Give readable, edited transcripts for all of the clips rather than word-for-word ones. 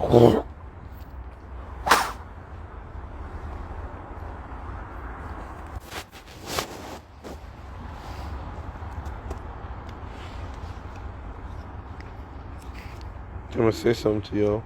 I'm gonna say something to y'all.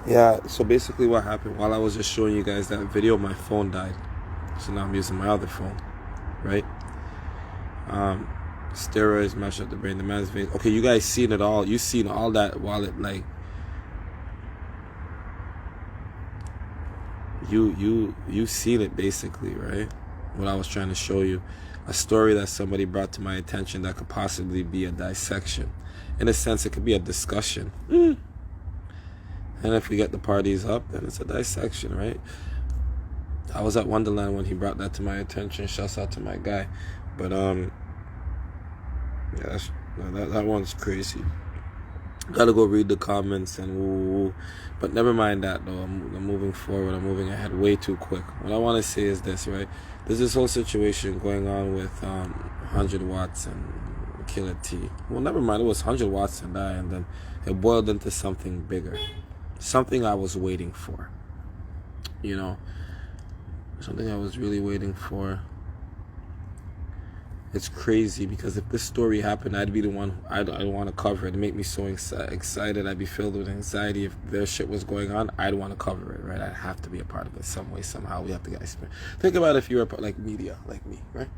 Yeah, so basically what happened, while I was just showing you guys that video, my phone died. So now I'm using my other phone, right? Steroids mash up the brain, the man's vein. Okay, you guys seen it all. You seen all that while it, like, you seen it basically, right? What I was trying to show you. A story that somebody brought to my attention that could possibly be a dissection. In a sense, it could be a discussion. And if we get the parties up, then it's a dissection, right? I was at Wonderland when he brought that to my attention. Shouts out to my guy. But, yeah, that one's crazy. Gotta go read the comments and woo. But never mind that, though. I'm moving forward. I'm moving ahead way too quick. What I want to say is this, right? There's this whole situation going on with 100 watts and Killer T. Well, never mind. It was 100 watts and I, and then it boiled into something bigger. Something I was waiting for, you know, something I was really waiting for. It's crazy because if this story happened, I'd be the one, I'd want to cover it. It'd make me so excited. I'd be filled with anxiety. If their shit was going on, I'd want to cover it, right? I'd have to be a part of it some way, somehow. We have to get experience. Think about if you were like media, like me, right?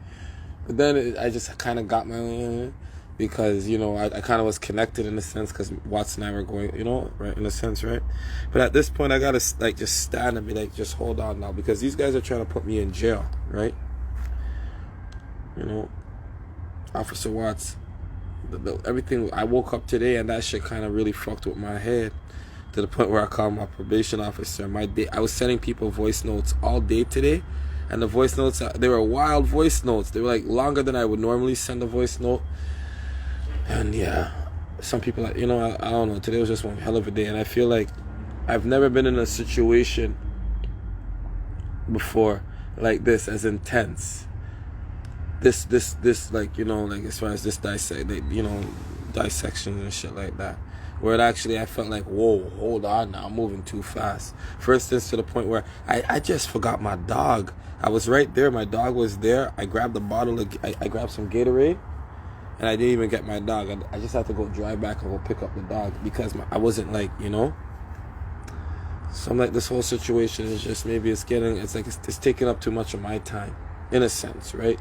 But then I just kind of got my own, because, you know, I kind of was connected in a sense because Watts and I were going, you know, right, in a sense, right? But at this point, I got to, like, just stand and be like, just hold on now, because these guys are trying to put me in jail, right? You know, Officer Watts, everything, I woke up today and that shit kind of really fucked with my head to the point where I called my probation officer. I was sending people voice notes all day today, and the voice notes, they were wild voice notes. They were, like, longer than I would normally send a voice note. And yeah, some people, you know, I don't know. Today was just one hell of a day, and I feel like I've never been in a situation before like this, as intense. This, like, you know, like as far as this dissection and shit like that, where it actually, I felt like, whoa, hold on now, I'm moving too fast. For instance, to the point where I just forgot my dog. I was right there. My dog was there. I grabbed the bottle. I grabbed some Gatorade. And I didn't even get my dog. I just had to go drive back and go pick up the dog because I wasn't, like, you know. So I'm like, this whole situation is just, maybe it's taking up too much of my time, in a sense, right?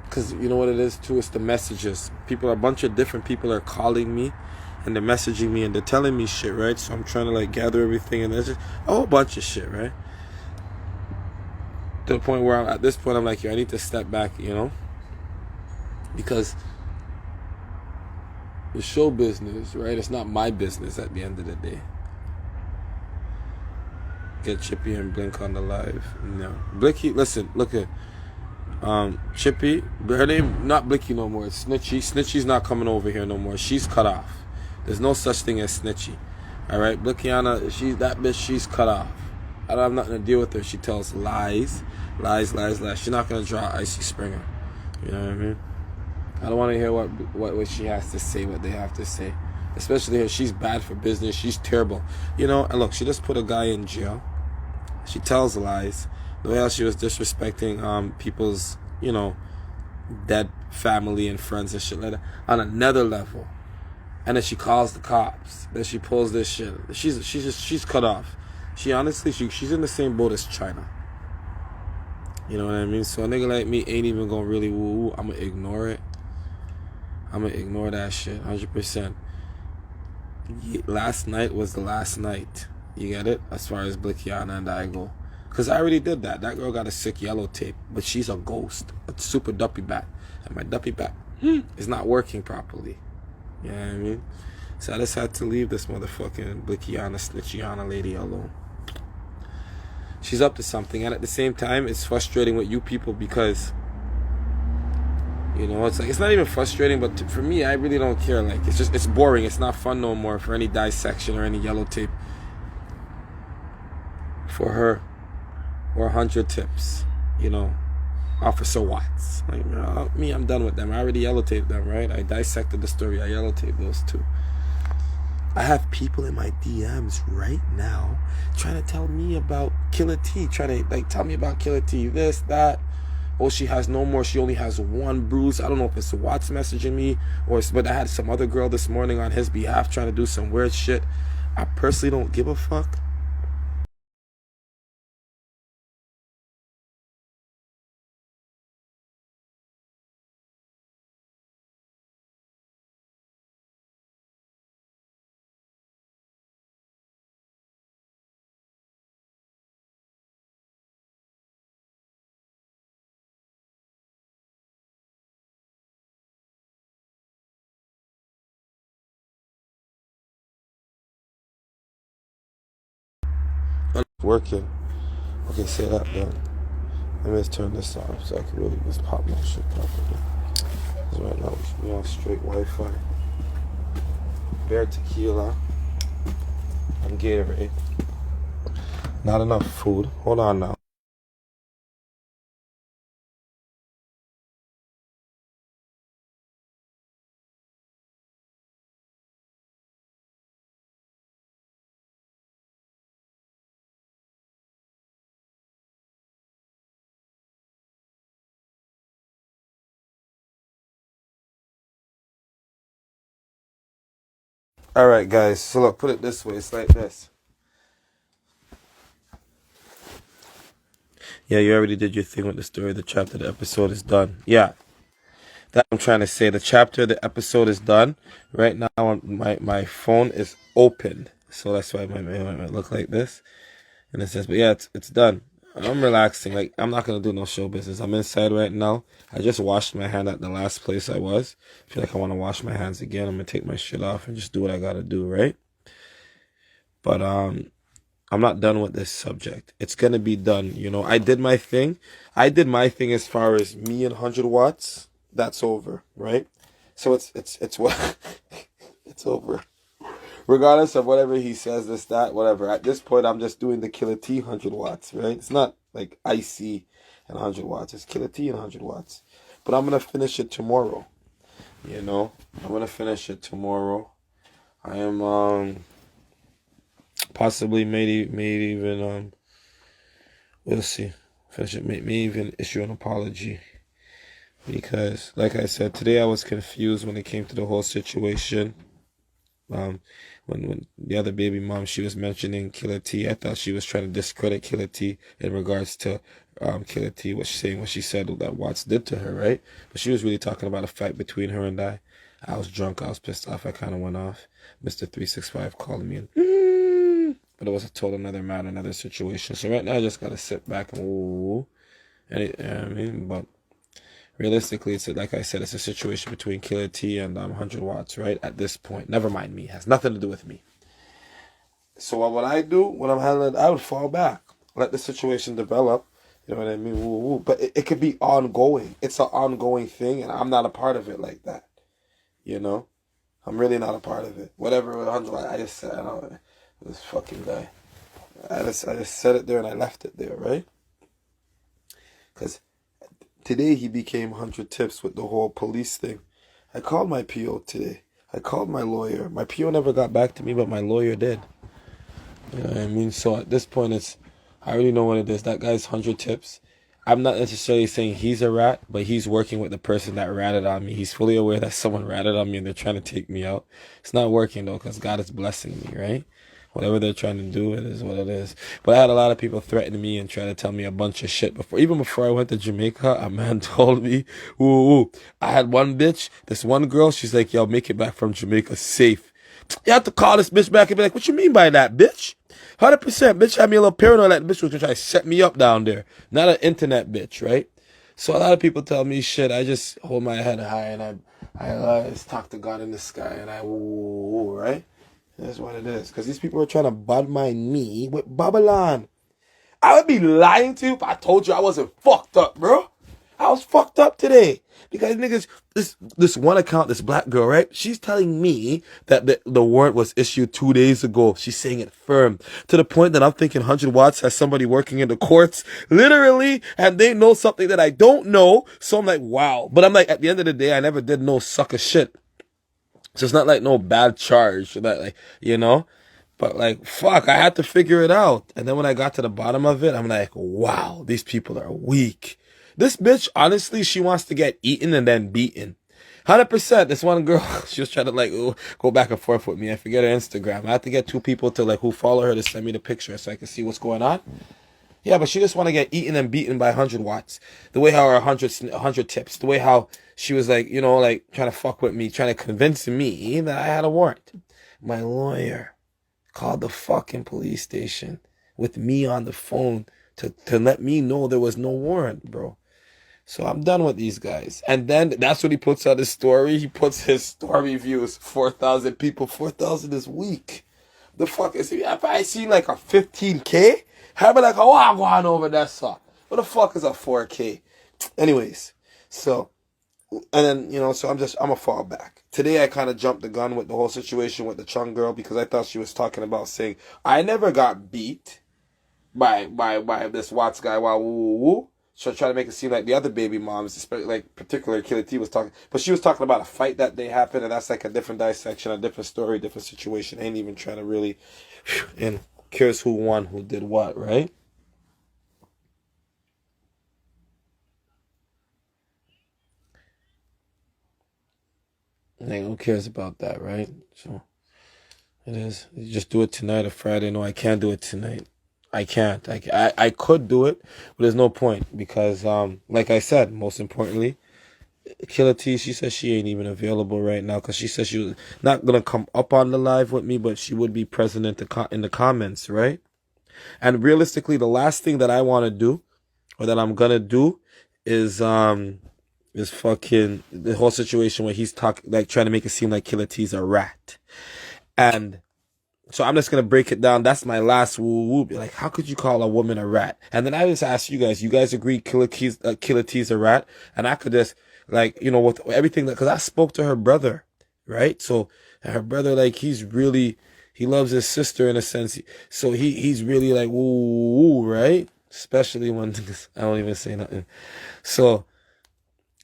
Because you know what it is too? It's the messages. A bunch of different people are calling me, and they're messaging me, and they're telling me shit, right? So I'm trying to, like, gather everything, and there's just a whole bunch of shit, right? To the point where at this point I'm like, yo, I need to step back, you know. Because the show business, right? It's not my business at the end of the day. Get Chippy and Blink on the live. No. Blicky, listen, look at Chippy, her name not Blicky no more. It's Snitchy. Snitchy's not coming over here no more. She's cut off. There's no such thing as Snitchy. Alright, Blickiana, that bitch, she's cut off. I don't have nothing to deal with her. She tells lies. She's not gonna draw ICY Springer. You know what I mean? I don't want to hear what she has to say, what they have to say. Especially her. She's bad for business. She's terrible. You know, and look, she just put a guy in jail. She tells lies. The way how she was disrespecting people's, you know, dead family and friends and shit like that on another level. And then she calls the cops. Then she pulls this shit. She's cut off. She's in the same boat as China. You know what I mean? So a nigga like me ain't even gonna really woo. I'm gonna ignore it. I'm gonna ignore that shit 100%. Last night was the last night. You get it? As far as Blickiana and I go. Because I already did that. That girl got a sick yellow tape. But she's a ghost. A super duppy bat. And my duppy bat is not working properly. You know what I mean? So I just had to leave this motherfucking Blickiana, Snitchiana lady alone. She's up to something, and at the same time, it's frustrating with you people because, you know, it's like, it's not even frustrating, but for me, I really don't care. Like, it's boring. It's not fun no more for any dissection or any yellow tape for her or 100 tips, you know. Officer Watts. Like, me, I'm done with them. I already yellow taped them, right? I dissected the story. I yellow taped those two. I have people in my DMs right now trying to tell me about Killer T, trying to like tell me about Killer T, this, that. Oh, she has no more. She only has one bruise. I don't know if it's Watts messaging me but I had some other girl this morning on his behalf trying to do some weird shit. I personally don't give a fuck. Working. Okay, say that then. Let me just turn this off so I can really just pop my shit properly. Because right now we should be on straight Wi-Fi. Bear tequila and Gatorade. Not enough food. Hold on now. Alright guys, so look, put it this way, it's like this. Yeah, you already did your thing with the story, the chapter, the episode is done. Yeah, that I'm trying to say. The chapter, the episode is done. Right now, my phone is open. So that's why it might look like this. And it says, but yeah, it's done. I'm relaxing. Like, I'm not going to do no show business. I'm inside right now. I just washed my hand at the last place I was. I feel like I want to wash my hands again. I'm going to take my shit off and just do what I got to do, right? But, I'm not done with this subject. It's going to be done. You know, I did my thing. I did my thing as far as me and 100 watts. That's over, right? So it's what it's over. Regardless of whatever he says, this, that, whatever. At this point, I'm just doing the Killer T 100 watts, right? It's not like IC and 100 watts. It's Killer T and 100 watts. But I'm going to finish it tomorrow. You know? I'm going to finish it tomorrow. I am, possibly, maybe even, we'll see. Finish it. May even issue an apology. Because, like I said, today I was confused when it came to the whole situation. When the other baby mom, she was mentioning Killer T, I thought she was trying to discredit Killer T in regards to Killer T, what she said that Watts did to her, right? But she was really talking about a fight between her and I. I was drunk, I was pissed off, I kind of went off. Mr. 365 called me and but it was a total another matter, another situation. So right now I just gotta sit back and I mean, but realistically, it's like I said, it's a situation between Killer T and 100 watts, right? At this point, never mind me, it has nothing to do with me. So what would I do when I'm handling it? I would fall back, let the situation develop. You know what I mean? Woo, woo. But it could be ongoing. It's an ongoing thing, and I'm not a part of it like that. You know, I'm really not a part of it. Whatever 100 watts, I just said, I don't know, this fucking guy. I just said it there and I left it there, right? Because today he became 100 tips with the whole police thing. I called my PO today. I called my lawyer. My PO never got back to me, but my lawyer did. You know what I mean? So at this point, I already know what it is. That guy's 100 tips. I'm not necessarily saying he's a rat, but he's working with the person that ratted on me. He's fully aware that someone ratted on me and they're trying to take me out. It's not working though, because God is blessing me, right? Whatever they're trying to do, it is what it is. But I had a lot of people threaten me and try to tell me a bunch of shit before. Even before I went to Jamaica, a man told me, ooh. I had one bitch, this one girl, she's like, yo, make it back from Jamaica safe. You have to call this bitch back and be like, what you mean by that, bitch? 100%, bitch had me a little paranoid that bitch was gonna try to set me up down there. Not an internet bitch, right? So a lot of people tell me shit. I just hold my head high and I just talk to God in the sky and I woo, right? That's what it is. Because these people are trying to bad mind me with Babylon. I would be lying to you if I told you I wasn't fucked up, bro. I was fucked up today. Because niggas, this one account, this black girl, right? She's telling me that the warrant was issued 2 days ago. She's saying it firm. To the point that I'm thinking 100 Watts has somebody working in the courts, literally, and they know something that I don't know. So I'm like, wow. But I'm like, at the end of the day, I never did no sucker shit. So it's not like no bad charge that, like, you know? But like, fuck, I had to figure it out. And then when I got to the bottom of it, I'm like, wow, these people are weak. This bitch, honestly, she wants to get eaten and then beaten. 100%. This one girl, she was trying to like go back and forth with me. I forget her Instagram. I had to get 2 people to like who follow her to send me the picture so I can see what's going on. Yeah, but she just want to get eaten and beaten by 100 Watts. The way how her 100 tips. The way how she was like, you know, like trying to fuck with me, trying to convince me that I had a warrant. My lawyer called the fucking police station with me on the phone to let me know there was no warrant, bro. So I'm done with these guys. And then that's what he puts on his story. He puts his story views, 4,000 people. 4,000 is weak. The fuck is he? If I see like a 15K, I'd be like, oh, I'm going over that song. What the fuck is a 4K? Anyways, so, and then, you know, so I'm going to fall back. Today I kind of jumped the gun with the whole situation with the Chung girl because I thought she was talking about saying, I never got beat by this Watts guy, wow, woo, woo, woo. So try to make it seem like the other baby moms, especially like particularly Killer T was talking, but she was talking about a fight that they happened, and that's like a different dissection, a different story, different situation. Ain't even trying to really, and cares who won, who did what, right? Like, who cares about that, right? So it is. You just do it tonight or Friday. No, I can't do it tonight. I can't. I could do it, but there's no point because, like I said, most importantly, Killer T, she says she ain't even available right now because she says she was not gonna come up on the live with me, but she would be present in the comments, right? And realistically, the last thing that I want to do, or that I'm gonna do, is fucking the whole situation where he's talking, like trying to make it seem like Killer T's a rat, and so I'm just gonna break it down. That's my last woo woo. Like, how could you call a woman a rat? And then I just ask you guys. You guys agree Killer T's a rat? And I could just like, you know, with everything that, because I spoke to her brother, right? So her brother, like, he loves his sister in a sense. So he's really like woo woo, right? Especially when I don't even say nothing. So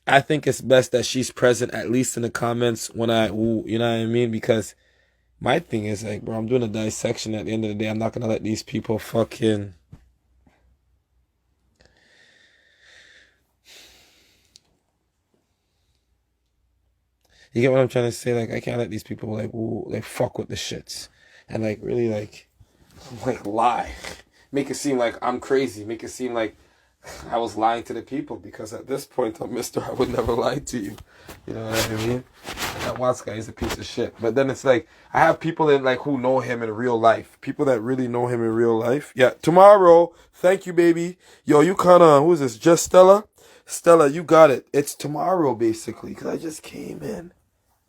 I think it's best that she's present at least in the comments when I woo. You know what I mean? Because my thing is like, bro, I'm doing a dissection at the end of the day. I'm not gonna let these people fucking. You get what I'm trying to say? Like, I can't let these people like, ooh, like fuck with the shits and like really like lie, make it seem like I'm crazy, make it seem like I was lying to the people because at this point, I'm Mister, I would never lie to you. You know what I mean? That Watts guy is a piece of shit. But then it's like, I have people in like who know him in real life. People that really know him in real life. Yeah, tomorrow. Thank you, baby. Yo, you kind of, who is this? Just Stella? Stella, you got it. It's tomorrow, basically, because I just came in.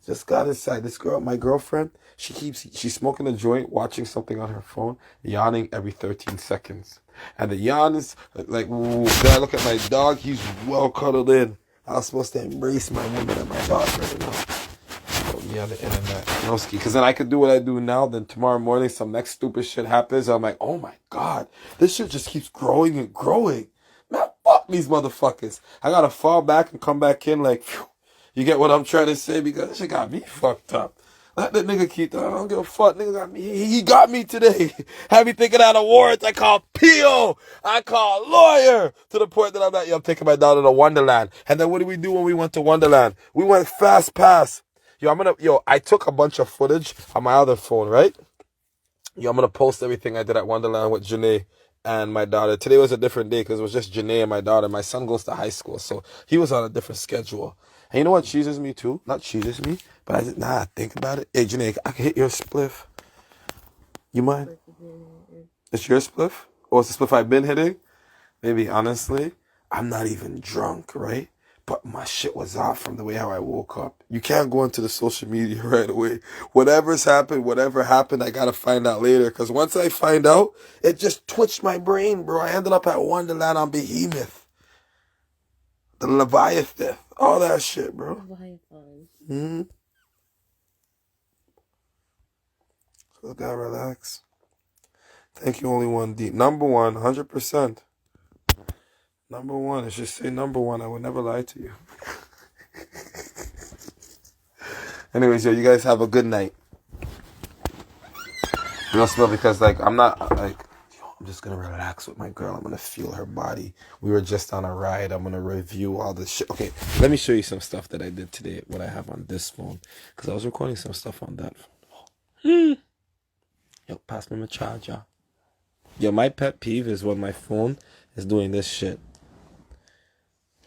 Just got inside. This girl, my girlfriend, she's smoking a joint, watching something on her phone, yawning every 13 seconds. And the yawn is like, ooh, then I look at my dog, he's well cuddled in. I was supposed to embrace my woman and my dog right now. Put me on the internet. No ski. Because then I could do what I do now, then tomorrow morning some next stupid shit happens. I'm like, oh my God, this shit just keeps growing and growing. Man, fuck these motherfuckers. I gotta fall back and come back in like, phew. You get what I'm trying to say? Because that shit got me fucked up. Let that nigga keep that. I don't give a fuck. Nigga got me. He got me today. Had me thinking out of warrants. I call PO. I call lawyer. To the point that I'm like, yo, I'm taking my daughter to Wonderland. And then what did we do when we went to Wonderland? We went fast pass. I took a bunch of footage on my other phone, right? Yo, I'm going to post everything I did at Wonderland with Janae and my daughter. Today was a different day because it was just Janae and my daughter. My son goes to high school, so he was on a different schedule. And you know what cheeses me too? Not cheeses me, but I said, think about it. Hey, Janae, I can hit your spliff. You mind? It's your spliff? Or it's the spliff I've been hitting? Maybe, honestly, I'm not even drunk, right? But my shit was off from the way how I woke up. You can't go into the social media right away. Whatever happened, I gotta find out later. Because once I find out, it just twitched my brain, bro. I ended up at Wonderland on Behemoth. The Leviathan. All that shit, bro. Leviathan. Mm-hmm. So gotta relax. Thank you, only one deep. Number one, 100%. Number one. It's just say number one. I would never lie to you. Anyways, yo, you guys have a good night. Real spill, because like I'm just gonna relax with my girl. I'm gonna feel her body. We were just on a ride. I'm gonna review all this shit. Okay, let me show you some stuff that I did today. What I have on this phone, because I was recording some stuff on that phone. Yo, pass me my charger. Yo, my pet peeve is when my phone is doing this shit.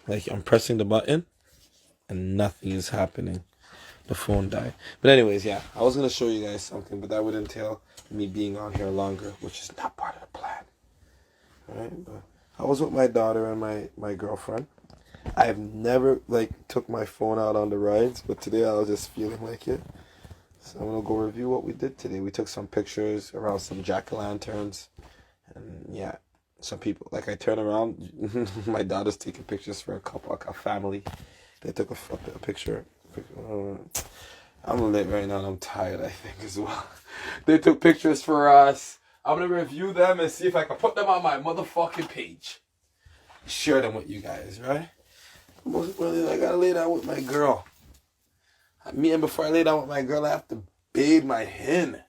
Like I'm pressing the button and nothing is happening. The phone died. But anyways, yeah, I was going to show you guys something, but that would entail me being on here longer, which is not part of the plan. Alright, but I was with my daughter and my girlfriend. I've never, took my phone out on the rides, but today I was just feeling like it. So I'm going to go review what we did today. We took some pictures around some jack-o'-lanterns. And yeah, some people, I turn around, my daughter's taking pictures for a family. They took a picture. I'm lit right now and I'm tired, I think, as well. They took pictures for us. I'm going to review them and see if I can put them on my motherfucking page. Share them with you guys, right? Most importantly, I got to lay down with my girl. And before I lay down with my girl, I have to bathe my hen.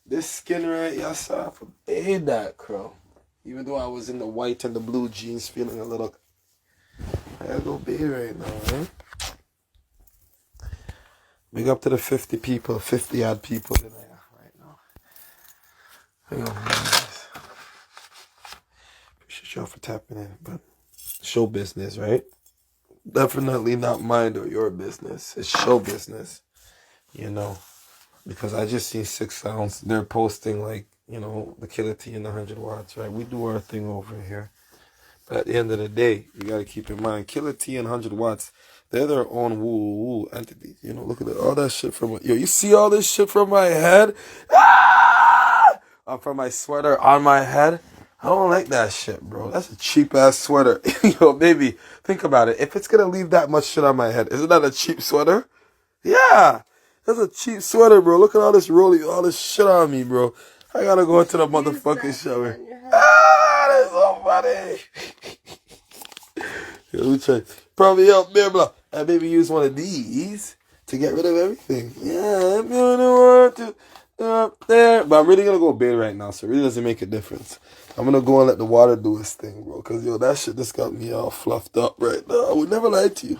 This skin right, y'all saw, I have to bathe that, crow. Even though I was in the white and the blue jeans feeling a little... I got to go bathe right now, right? Big up to the 50 odd people that I have right now. Appreciate y'all for tapping in, but show business, right? Definitely not mine or your business. It's show business, because I just seen 6 Sounds. They're posting the Killer T and the 100 watts, right? We do our thing over here. But at the end of the day, you got to keep in mind, Killer T and 100 watts, they're their own woo entities. Look at all that shit from... Yo, you see all this shit from my head? Ah! From my sweater on my head? I don't like that shit, bro. That's a cheap-ass sweater. Yo, baby, think about it. If it's going to leave that much shit on my head, isn't that a cheap sweater? Yeah. That's a cheap sweater, bro. Look at all this all this shit on me, bro. I got to go into the motherfucking shower. That's so funny. Let me try. Probably help me, blah. I maybe use one of these to get rid of everything. Yeah, I'm gonna want to up there. But I'm really gonna go bathe right now, so it really doesn't make a difference. I'm gonna go and let the water do its thing, bro. Cause that shit just got me all fluffed up right now. I would never lie to you.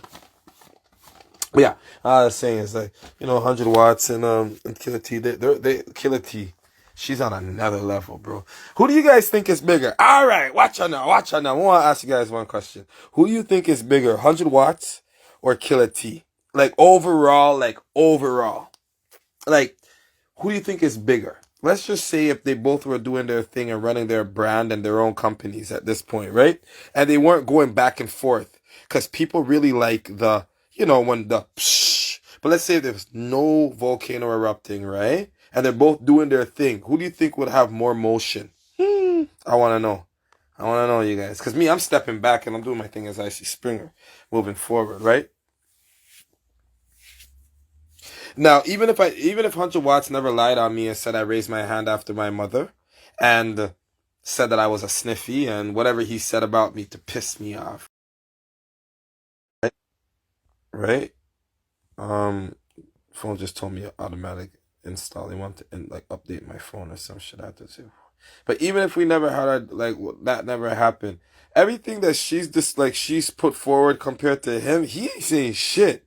But yeah, all I was saying is 100 watts and Killer T. They Killer T. She's on another level, bro. Who do you guys think is bigger? All right, watch out now. I want to ask you guys one question. Who do you think is bigger, 100 watts or Killer T? Overall. Who do you think is bigger? Let's just say if they both were doing their thing and running their brand and their own companies at this point, right? And they weren't going back and forth. Because people really like the, when the psh. But let's say there's no volcano erupting, right? And they're both doing their thing. Who do you think would have more motion? I want to know. You guys. Because me, I'm stepping back and I'm doing my thing as ICY Springer. Moving forward, right? Now, even if 100 watts never lied on me and said I raised my hand after my mother and said that I was a sniffy and whatever he said about me to piss me off. Right? Phone just told me automatic install. They want to update my phone or some shit I have to do. But even if we never had that never happened, everything that she's put forward compared to him, he ain't saying shit.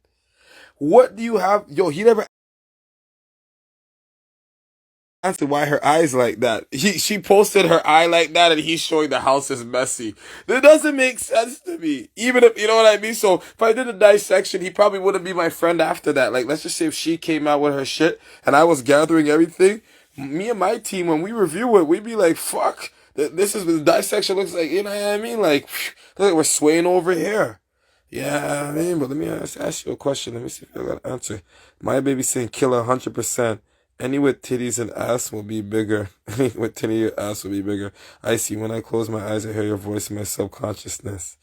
What do you have? Yo, he never answered why her eyes like that. She posted her eye like that and he's showing the house is messy. That doesn't make sense to me. Even if, you know what I mean? So if I did a dissection, he probably wouldn't be my friend after that. Let's just say if she came out with her shit and I was gathering everything, me and my team, when we review it, we'd be like, fuck, this is what the dissection looks like. You know what I mean? Look, we're swaying over here. Yeah, I mean, but let me ask you a question. Let me see if I got an answer. My baby saying killer 100%. Any with titties and ass will be bigger. Any with titty and ass will be bigger. I see. When I close my eyes, I hear your voice in my subconsciousness.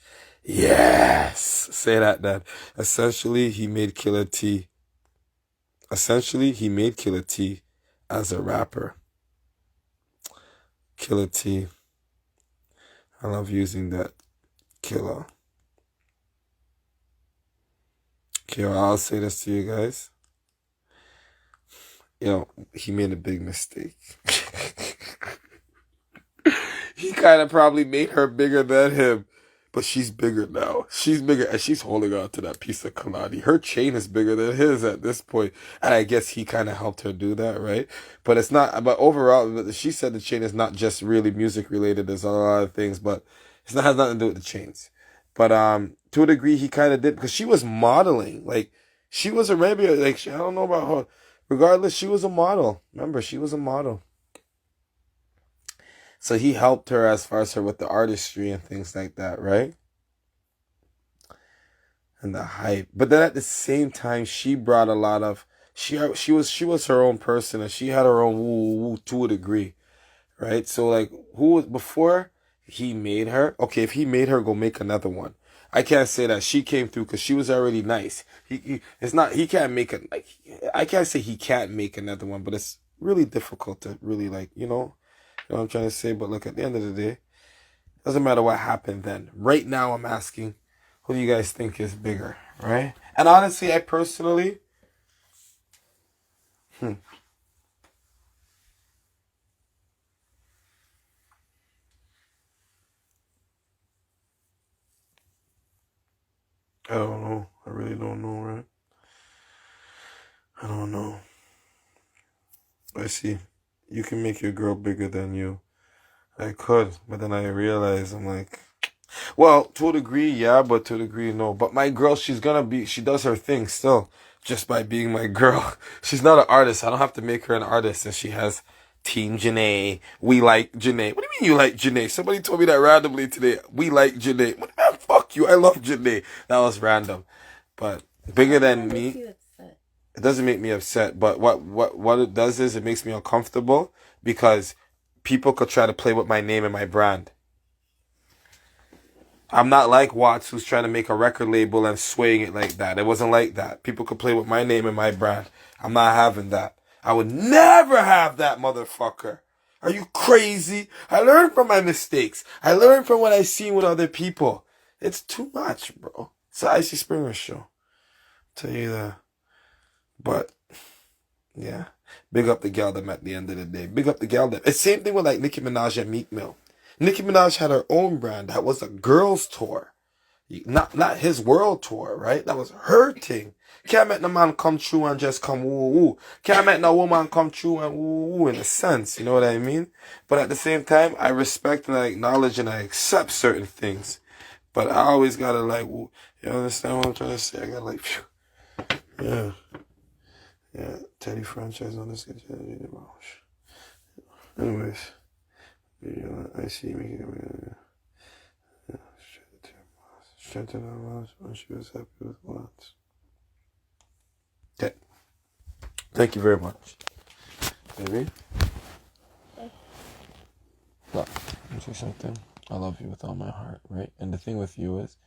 Yes. Say that, Dad. Essentially, he made Killer T. Essentially, he made Killer T as a rapper. Killer T. I love using that. Killer. Okay, well, I'll say this to you guys. He made a big mistake. He kind of probably made her bigger than him. But she's bigger now. She's bigger, and she's holding on to that piece of Kalani. Her chain is bigger than his at this point. And I guess he kind of helped her do that, right? But it's not, but overall, she said the chain is not just really music related. There's a lot of things, but has nothing to do with the chains. But to a degree, he kind of did, because she was modeling. Like, she was a maybe, like, I don't know about her. Regardless, she was a model. Remember, she was a model. So he helped her as far as her with the artistry and things like that, right? And the hype. But then at the same time, she brought a lot of she was her own person, and she had her own woo to a degree, right? So like, who was before he made her? Okay, if he made her, go make another one. I can't say that she came through because she was already nice. It's not, he can't make it, like, I can't say he can't make another one, but it's really difficult to really, like, you know what I'm trying to say? But look, at the end of the day, doesn't matter what happened then. Right now, I'm asking, who do you guys think is bigger, right? And honestly, I personally, I don't know. I really don't know, right? I don't know. I see. You can make your girl bigger than you. I could, but then I realized, I'm like, well, to a degree, yeah, but to a degree, no. But my girl, she does her thing still, just by being my girl. She's not an artist. I don't have to make her an artist. And she has Team Janae. We like Janae. What do you mean you like Janae? Somebody told me that randomly today. We like Janae. What the fuck you? I love Janae. That was random. But bigger than me. It doesn't make me upset. But what it does is it makes me uncomfortable, because people could try to play with my name and my brand. I'm not like Watts, who's trying to make a record label and swaying it like that. It wasn't like that. People could play with my name and my brand. I'm not having that. I would never have that, motherfucker. Are you crazy? I learned from my mistakes. I learned from what I seen with other people. It's too much, bro. It's the ICY SPRINGER show. I'll tell you that. But, yeah. Big up the gal them at the end of the day. Big up the gal them. It's the same thing with like Nicki Minaj and Meek Mill. Nicki Minaj had her own brand. That was a girls' tour. Not his world tour, right? That was her thing. Can't make no man come true and just come woo woo. Can't make no woman come true and woo woo, in a sense. You know what I mean? But at the same time, I respect and I acknowledge and I accept certain things. But I always gotta like, you understand what I'm trying to say? I gotta like, phew. Yeah. Yeah. Teddy franchise on this. Anyways. I see me. Strengthen our lives when she was happy with lots. Okay. Thank you very much. Baby? Look, let me say something. I love you with all my heart, right? And the thing with you is,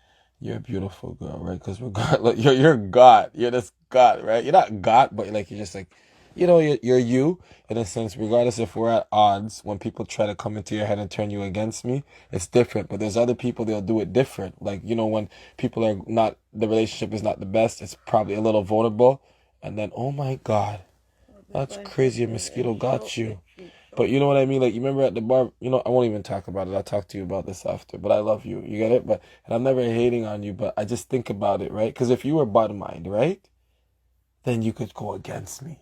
you're a beautiful girl, right? Because look, you're God. You're this God, right? You're not God, but like you're just like, you're you in a sense. Regardless if we're at odds, when people try to come into your head and turn you against me, it's different. But there's other people, they'll do it different. Like, when people are not, the relationship is not the best, it's probably a little vulnerable, and then, oh my God, that's crazy. A mosquito got you. But you know what I mean? Like, you remember at the bar, I won't even talk about it. I'll talk to you about this after. But I love you. You get it? And I'm never hating on you, but I just think about it, right? Because if you were bad mind, right? Then you could go against me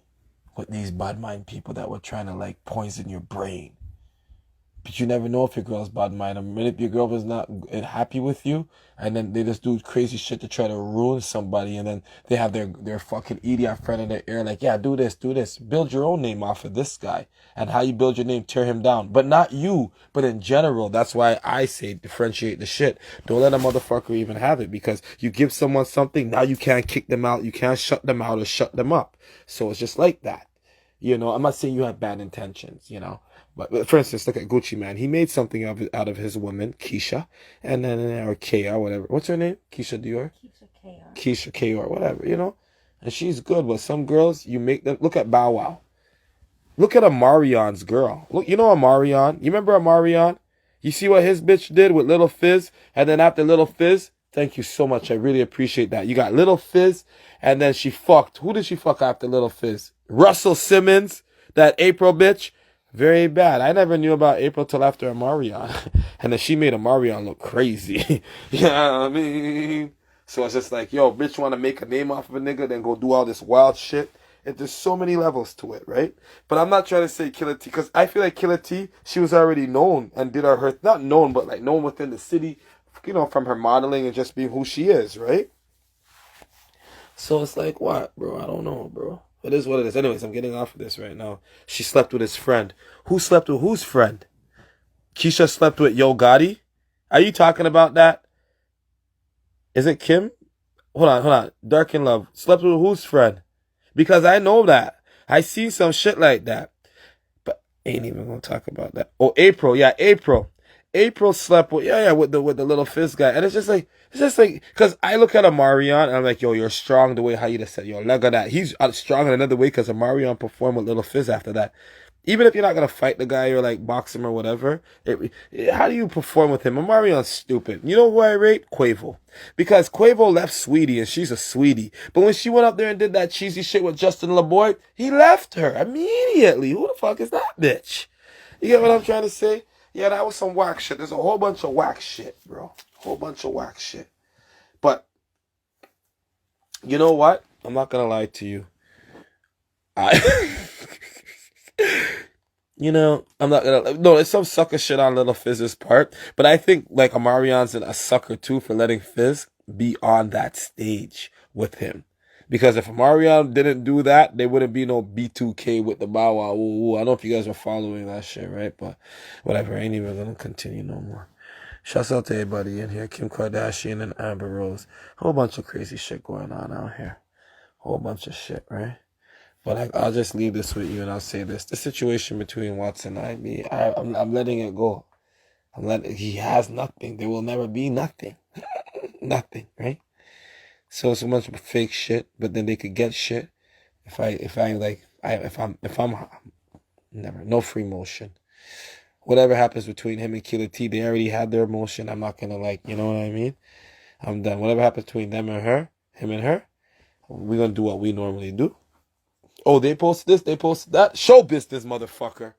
with these bad mind people that were trying to, like, poison your brain. But you never know if your girl's bad mind. I mean, if your girl is not happy with you, and then they just do crazy shit to try to ruin somebody, and then they have their fucking idiot friend in their ear, like, yeah, do this, do this. Build your own name off of this guy. And how you build your name, tear him down. But not you, but in general. That's why I say differentiate the shit. Don't let a motherfucker even have it, because you give someone something, now you can't kick them out, you can't shut them out or shut them up. So it's just like that. You know, I'm not saying you have bad intentions, you know. But for instance, look at Gucci Man. He made something out of his woman, Keisha, and then or Kea, whatever. What's her name? Keisha Dior. Keisha Kea. Keisha Kea or whatever, you know. And she's good. But some girls, you make them. Look at Bow Wow. Look at Amarion's girl. Look, you know Amarion. You remember Amarion? You see what his bitch did with Little Fizz, and then after Little Fizz, thank you so much. I really appreciate that. You got Little Fizz, and then she fucked. Who did she fuck after Little Fizz? Russell Simmons, that April bitch. Very bad. I never knew about April till after Amarion. And then she made Amarion look crazy. You know what I mean? So it's just like, yo, bitch want to make a name off of a nigga, then go do all this wild shit. And there's so many levels to it, right? But I'm not trying to say Killer T, because I feel like Killer T, she was already known and did her, not known, but like known within the city, you know, from her modeling and just being who she is, right? So it's like, what, bro? I don't know, bro. It is what it is. Anyways, I'm getting off of this right now. She slept with his friend. Who slept with whose friend? Keisha slept with Yo Gotti? Are you talking about that? Is it Kim? Hold on. Dark in Love. Slept with whose friend? Because I know that. I see some shit like that. But ain't even gonna talk about that. Oh, April. Yeah, April. April slept with with the Little Fizz guy. And it's just like, because I look at Amarion and I'm like, yo, you're strong the way how you just said, yo, look at that. He's strong in another way because Amarion performed with Little Fizz after that. Even if you're not going to fight the guy or like box him or whatever, how do you perform with him? Amarion's stupid. You know who I rate? Quavo. Because Quavo left Sweetie and she's a sweetie. But when she went up there and did that cheesy shit with Justin LaBoy, he left her immediately. Who the fuck is that bitch? You get what I'm trying to say? Yeah, that was some whack shit. There's a whole bunch of whack shit, bro. Whole bunch of whack shit. But, you know what? I'm not going to lie to you. You know, I'm not gonna. No, it's some sucker shit on Little Fizz's part, but I think like Amarion's a sucker too for letting Fizz be on that stage with him. Because if Amarion didn't do that, there wouldn't be no B2K with the Bow Wow. Ooh, I don't know if you guys are following that shit, right? But whatever, I ain't even gonna continue no more. Shouts out to everybody in here. Kim Kardashian and Amber Rose. Whole bunch of crazy shit going on out here. Whole bunch of shit, right? But I'll just leave this with you and I'll say this. The situation between Watson and I'm letting it go. He has nothing. There will never be nothing. Nothing, right? So it's a bunch of fake shit, but then they could get shit. If I'm never, no free motion. Whatever happens between him and Killer T, they already had their motion. I'm not gonna you know what I mean? I'm done. Whatever happens between them and her, him and her, we're gonna do what we normally do. Oh, they posted this, they posted that. Show business, motherfucker.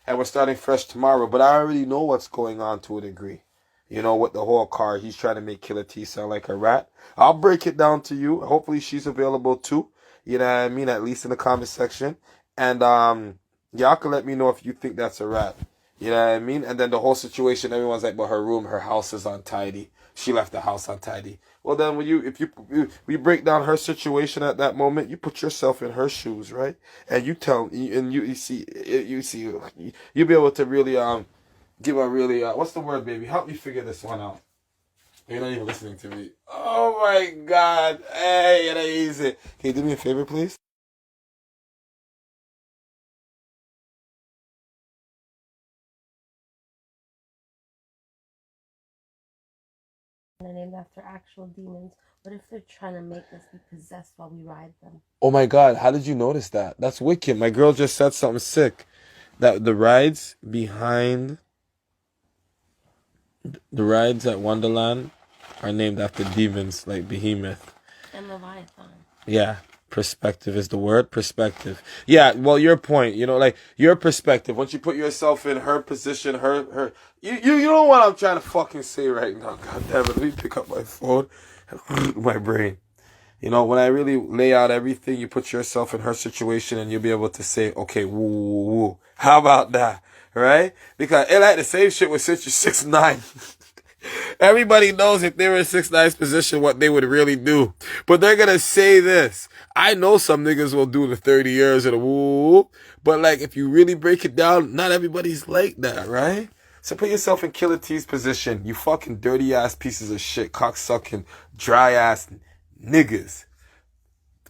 And we're starting fresh tomorrow. But I already know what's going on to a degree. You know, with the whole car, he's trying to make Killer T sound like a rat. I'll break it down to you. Hopefully she's available too. You know what I mean? At least in the comment section. And y'all can let me know if you think that's a rat. You know what I mean? And then the whole situation, everyone's like, but her house is untidy. She left the house untidy. Well, then if we break down her situation at that moment, you put yourself in her shoes, right? And you you'll be able to really give a really what's the word, baby? Help me figure this one out. You're not even listening to me. Oh my God! Hey, it ain't easy. Can you do me a favor, please? They're named after actual demons. What if they're trying to make us be possessed while we ride them? Oh my God! How did you notice that? That's wicked. My girl just said something sick. That the rides at Wonderland are named after demons like Behemoth. And Leviathan. Yeah. Perspective is the word. Perspective. Yeah, well, your point, you know, like your perspective. Once you put yourself in her position, you know what I'm trying to fucking say right now. God damn it, let me pick up my phone and my brain. You know, when I really lay out everything, you put yourself in her situation and you'll be able to say, okay, woo, woo, woo. How about that? right? Because it like the same shit with since you're 6'9". Everybody knows if they were in 6'9's position what they would really do. But they're gonna say this. I know some niggas will do the 30 years of the woo, but like if you really break it down, not everybody's like that, right? So put yourself in Killer T's position. You fucking dirty ass pieces of shit, cocksucking, dry ass niggas.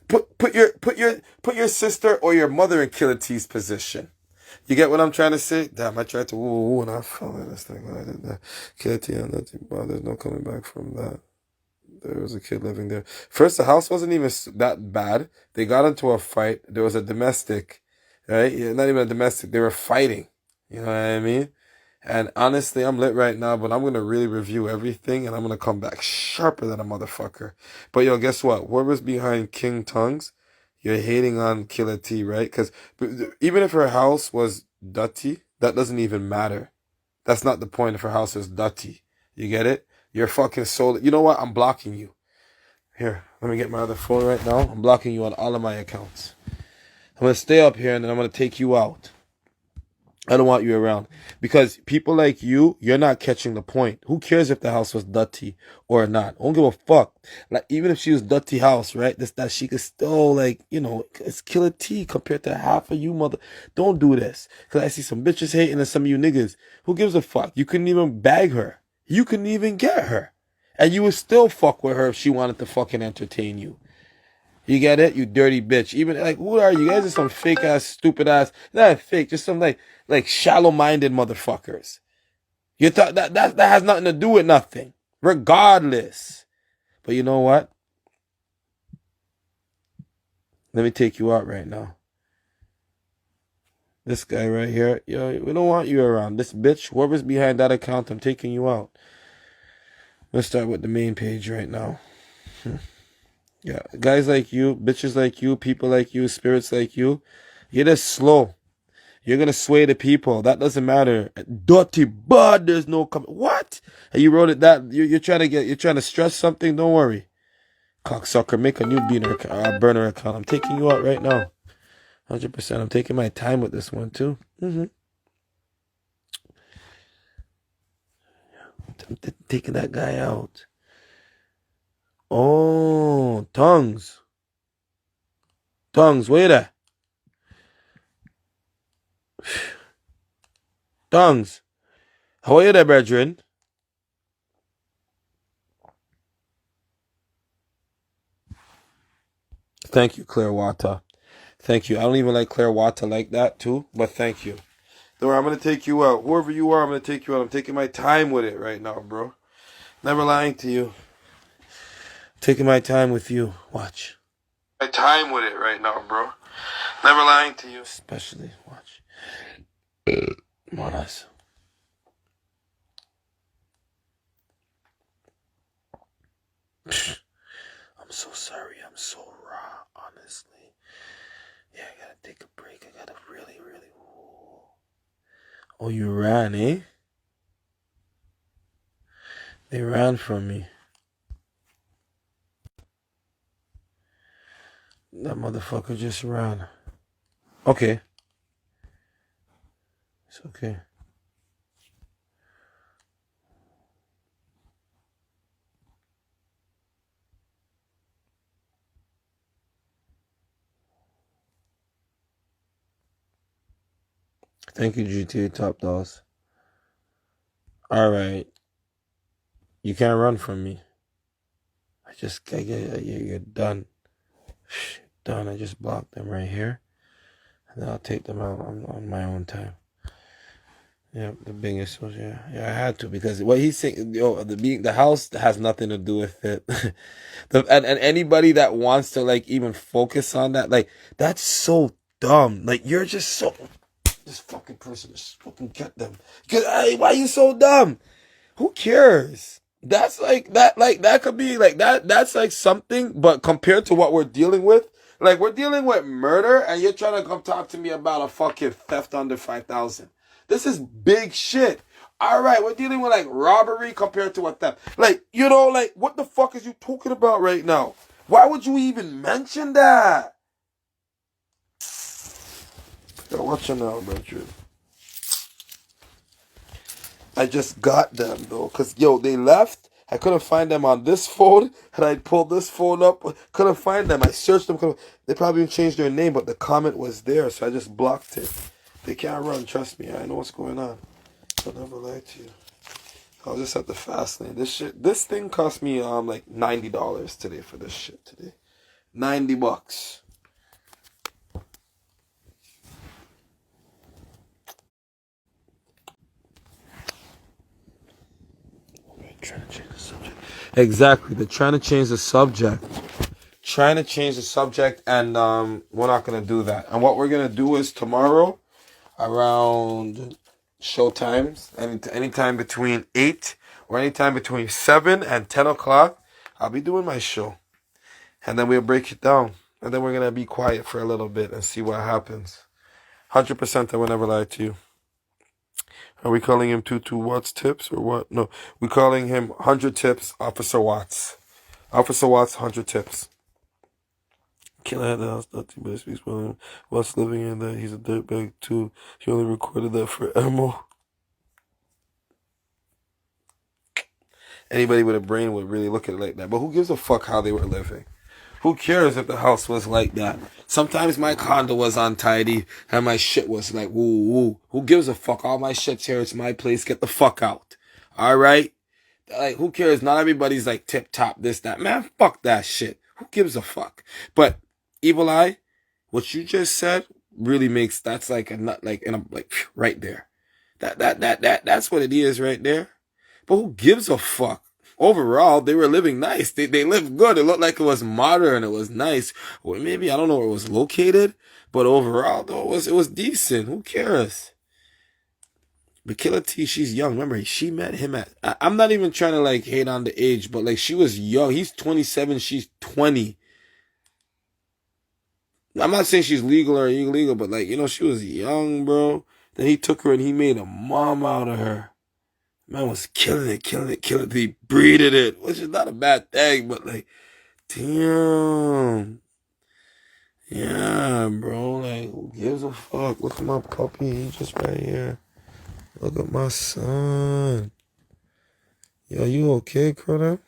Put your sister or your mother in Killer T's position. You get what I'm trying to say? Damn, I tried to woo and I fell in this thing when I did that. Killer T and nothing. Well, there's no coming back from that. There was a kid living there. First, the house wasn't even that bad. They got into a fight. There was a domestic, right? Yeah, not even a domestic. They were fighting. You know what I mean? And honestly, I'm lit right now, but I'm going to really review everything and I'm going to come back sharper than a motherfucker. But yo, guess what? Whoever's behind King Tongues, you're hating on Killer T, right? Because even if her house was dirty, that doesn't even matter. That's not the point if her house is dirty. You get it? You're fucking soul. You know what? I'm blocking you. Here, let me get my other phone right now. I'm blocking you on all of my accounts. I'm going to stay up here and then I'm going to take you out. I don't want you around. Because people like you, you're not catching the point. Who cares if the house was dirty or not? I don't give a fuck. Like, even if she was dirty house, right? That she could still, like, you know, it's Killer T compared to half of you mother. Don't do this. Because I see some bitches hating on some of you niggas. Who gives a fuck? You couldn't even bag her. You couldn't even get her. And you would still fuck with her if she wanted to fucking entertain you. You get it? You dirty bitch. Even like, who are you? You guys are some fake ass, stupid ass, not fake, just some like shallow minded motherfuckers. You thought that has nothing to do with nothing. Regardless. But you know what? Let me take you out right now. This guy right here, yo, we don't want you around. This bitch, whoever's behind that account, I'm taking you out. Let's start with the main page right now. Yeah, guys like you, bitches like you, people like you, spirits like you, you're just slow. You're gonna sway the people. That doesn't matter. Dirty bud, there's no what? And you wrote it that you're trying to stress something. Don't worry, cocksucker. Make a new burner account. I'm taking you out right now. 100%. I'm taking my time with this one too. I'm taking that guy out. Oh, tongues, wait a tongues. How are you there, brethren? Thank you, Clearwater. Thank you. I don't even like Clearwater like that too, but thank you. Don't worry, I'm gonna take you out. Whoever you are, I'm gonna take you out. I'm taking my time with it right now, bro. Never lying to you. Taking my time with you. Watch. My time with it right now, bro. Never lying to you. Especially, watch. Monas. I'm so sorry. I'm so raw, honestly. Yeah, I gotta take a break. I gotta really, really. Ooh. Oh, you ran, eh? They ran from me. That motherfucker just ran. Okay. It's okay. Thank you, GTA Top Dolls. Alright. You can't run from me. You're done. Done. I just blocked them right here. And then I'll take them out on my own time. Yeah, the biggest was, yeah, I had to, because what he's saying, the house has nothing to do with it. And anybody that wants to like even focus on that, like, that's so dumb. Like, you're just so, this fucking person, just fucking get them. Hey, why are you so dumb? Who cares? That's that could be like that's like something, but compared to what we're dealing with, like, we're dealing with murder and you're trying to come talk to me about a fucking theft under 5,000. This is big shit. All right, we're dealing with like robbery compared to a theft. Like, you know, like, what the fuck is you talking about right now? Why would you even mention that? Yo, watch your now, Richard. I just got them though, cause yo, they left. I couldn't find them on this phone, and I pulled this phone up. Couldn't find them. I searched them. They probably even changed their name, but the comment was there, so I just blocked it. They can't run. Trust me. I know what's going on. I'll never lie to you. I was just at the fast lane. This thing cost me like $90 today for this shit today. $90. Trying to change the subject. Exactly. They're trying to change the subject. Trying to change the subject, and we're not gonna do that. And what we're gonna do is tomorrow, around show times, anytime between 8 or anytime between 7 and 10 o'clock, I'll be doing my show, and then we'll break it down, and then we're gonna be quiet for a little bit and see what happens. 100%, I will never lie to you. Are we calling him 22 Watts tips or what? No, we're calling him 100 tips, Officer Watts. Officer Watts, 100 tips. Killer had the house, nothing but speaks well him. Watts living in that, he's a dirtbag too. He only recorded that for ammo. Anybody with a brain would really look at it like that. But who gives a fuck how they were living? Who cares if the house was like that? Sometimes my condo was untidy and my shit was like, woo, woo. Who gives a fuck? All my shit's here. It's my place. Get the fuck out. All right? Like, who cares? Not everybody's like tip top, this, that. Man, fuck that shit. Who gives a fuck? But Evil Eye, what you just said really makes, that's like a nut, like, in a, like, right there. That's what it is right there. But who gives a fuck? Overall, they were living nice. They lived good. It looked like it was modern. It was nice. Or maybe, I don't know where it was located. But overall, though, it was decent. Who cares? But Killer T, she's young. Remember, she met him at... I'm not even trying to, like, hate on the age. But, like, she was young. He's 27. She's 20. I'm not saying she's legal or illegal. But, like, you know, she was young, bro. Then he took her and he made a mom out of her. Man was killing it. He breeded it, which is not a bad thing, but like, damn. Yeah, bro, like, who gives a fuck? Look at my puppy, he's just right here. Look at my son. Yo, you okay, Crota?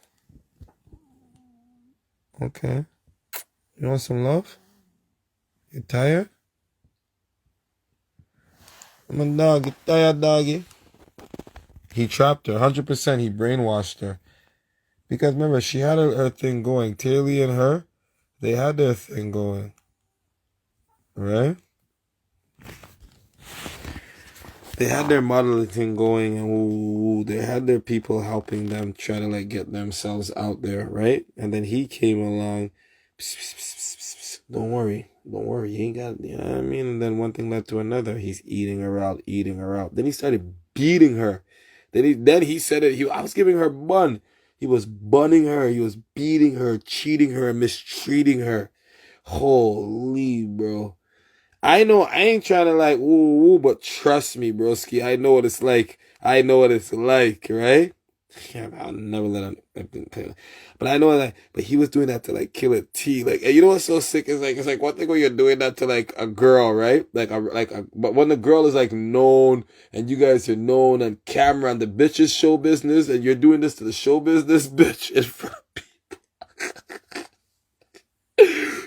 Okay. You want some love? You tired? I'm a dog. You tired, doggy? He trapped her. 100%. He brainwashed her. Because remember, she had her thing going. Taylor and her, they had their thing going. Right? They had their modeling thing going, and they had their people helping them try to like get themselves out there, right? And then he came along. Psst, psst, psst, psst, psst. Don't worry, you ain't got, you know what I mean? And then one thing led to another. He's eating her out. Then he started beating her. Then he said it. I was giving her bun. He was bunning her. He was beating her, cheating her, mistreating her. Holy, bro. I know I ain't trying to like woo, but trust me, broski. I know what it's like. Right? Yeah, I'll never let him. But I know that. But he was doing that to like Killer T. Like, you know what's so sick is like, it's like one thing when you're doing that to like a girl, right? But when the girl is like known and you guys are known on camera and the bitch is show business and you're doing this to the show business bitch in front of people.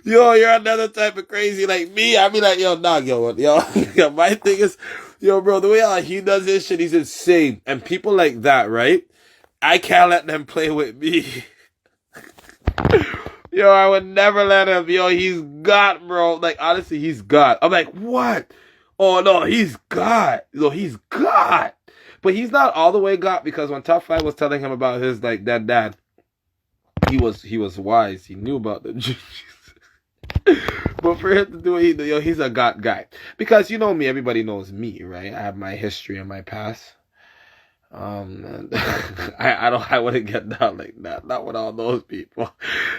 Yo, you're another type of crazy like me. I be like, yo, dog, yo, my thing is, yo, bro, the way how he does this shit, he's insane. And people like that, right? I can't let them play with me. Yo, I would never let him. Yo, he's got, bro. Like, honestly, he's got. I'm like, what? Oh, no, he's got. Yo, he's got. But he's not all the way got because when Top 5 was telling him about his, like, dad, he was wise. He knew about the juice. But for him to do it, he's a got guy. Because you know me, everybody knows me, right? I have my history and my past. And I wouldn't get down like that. Not with all those people.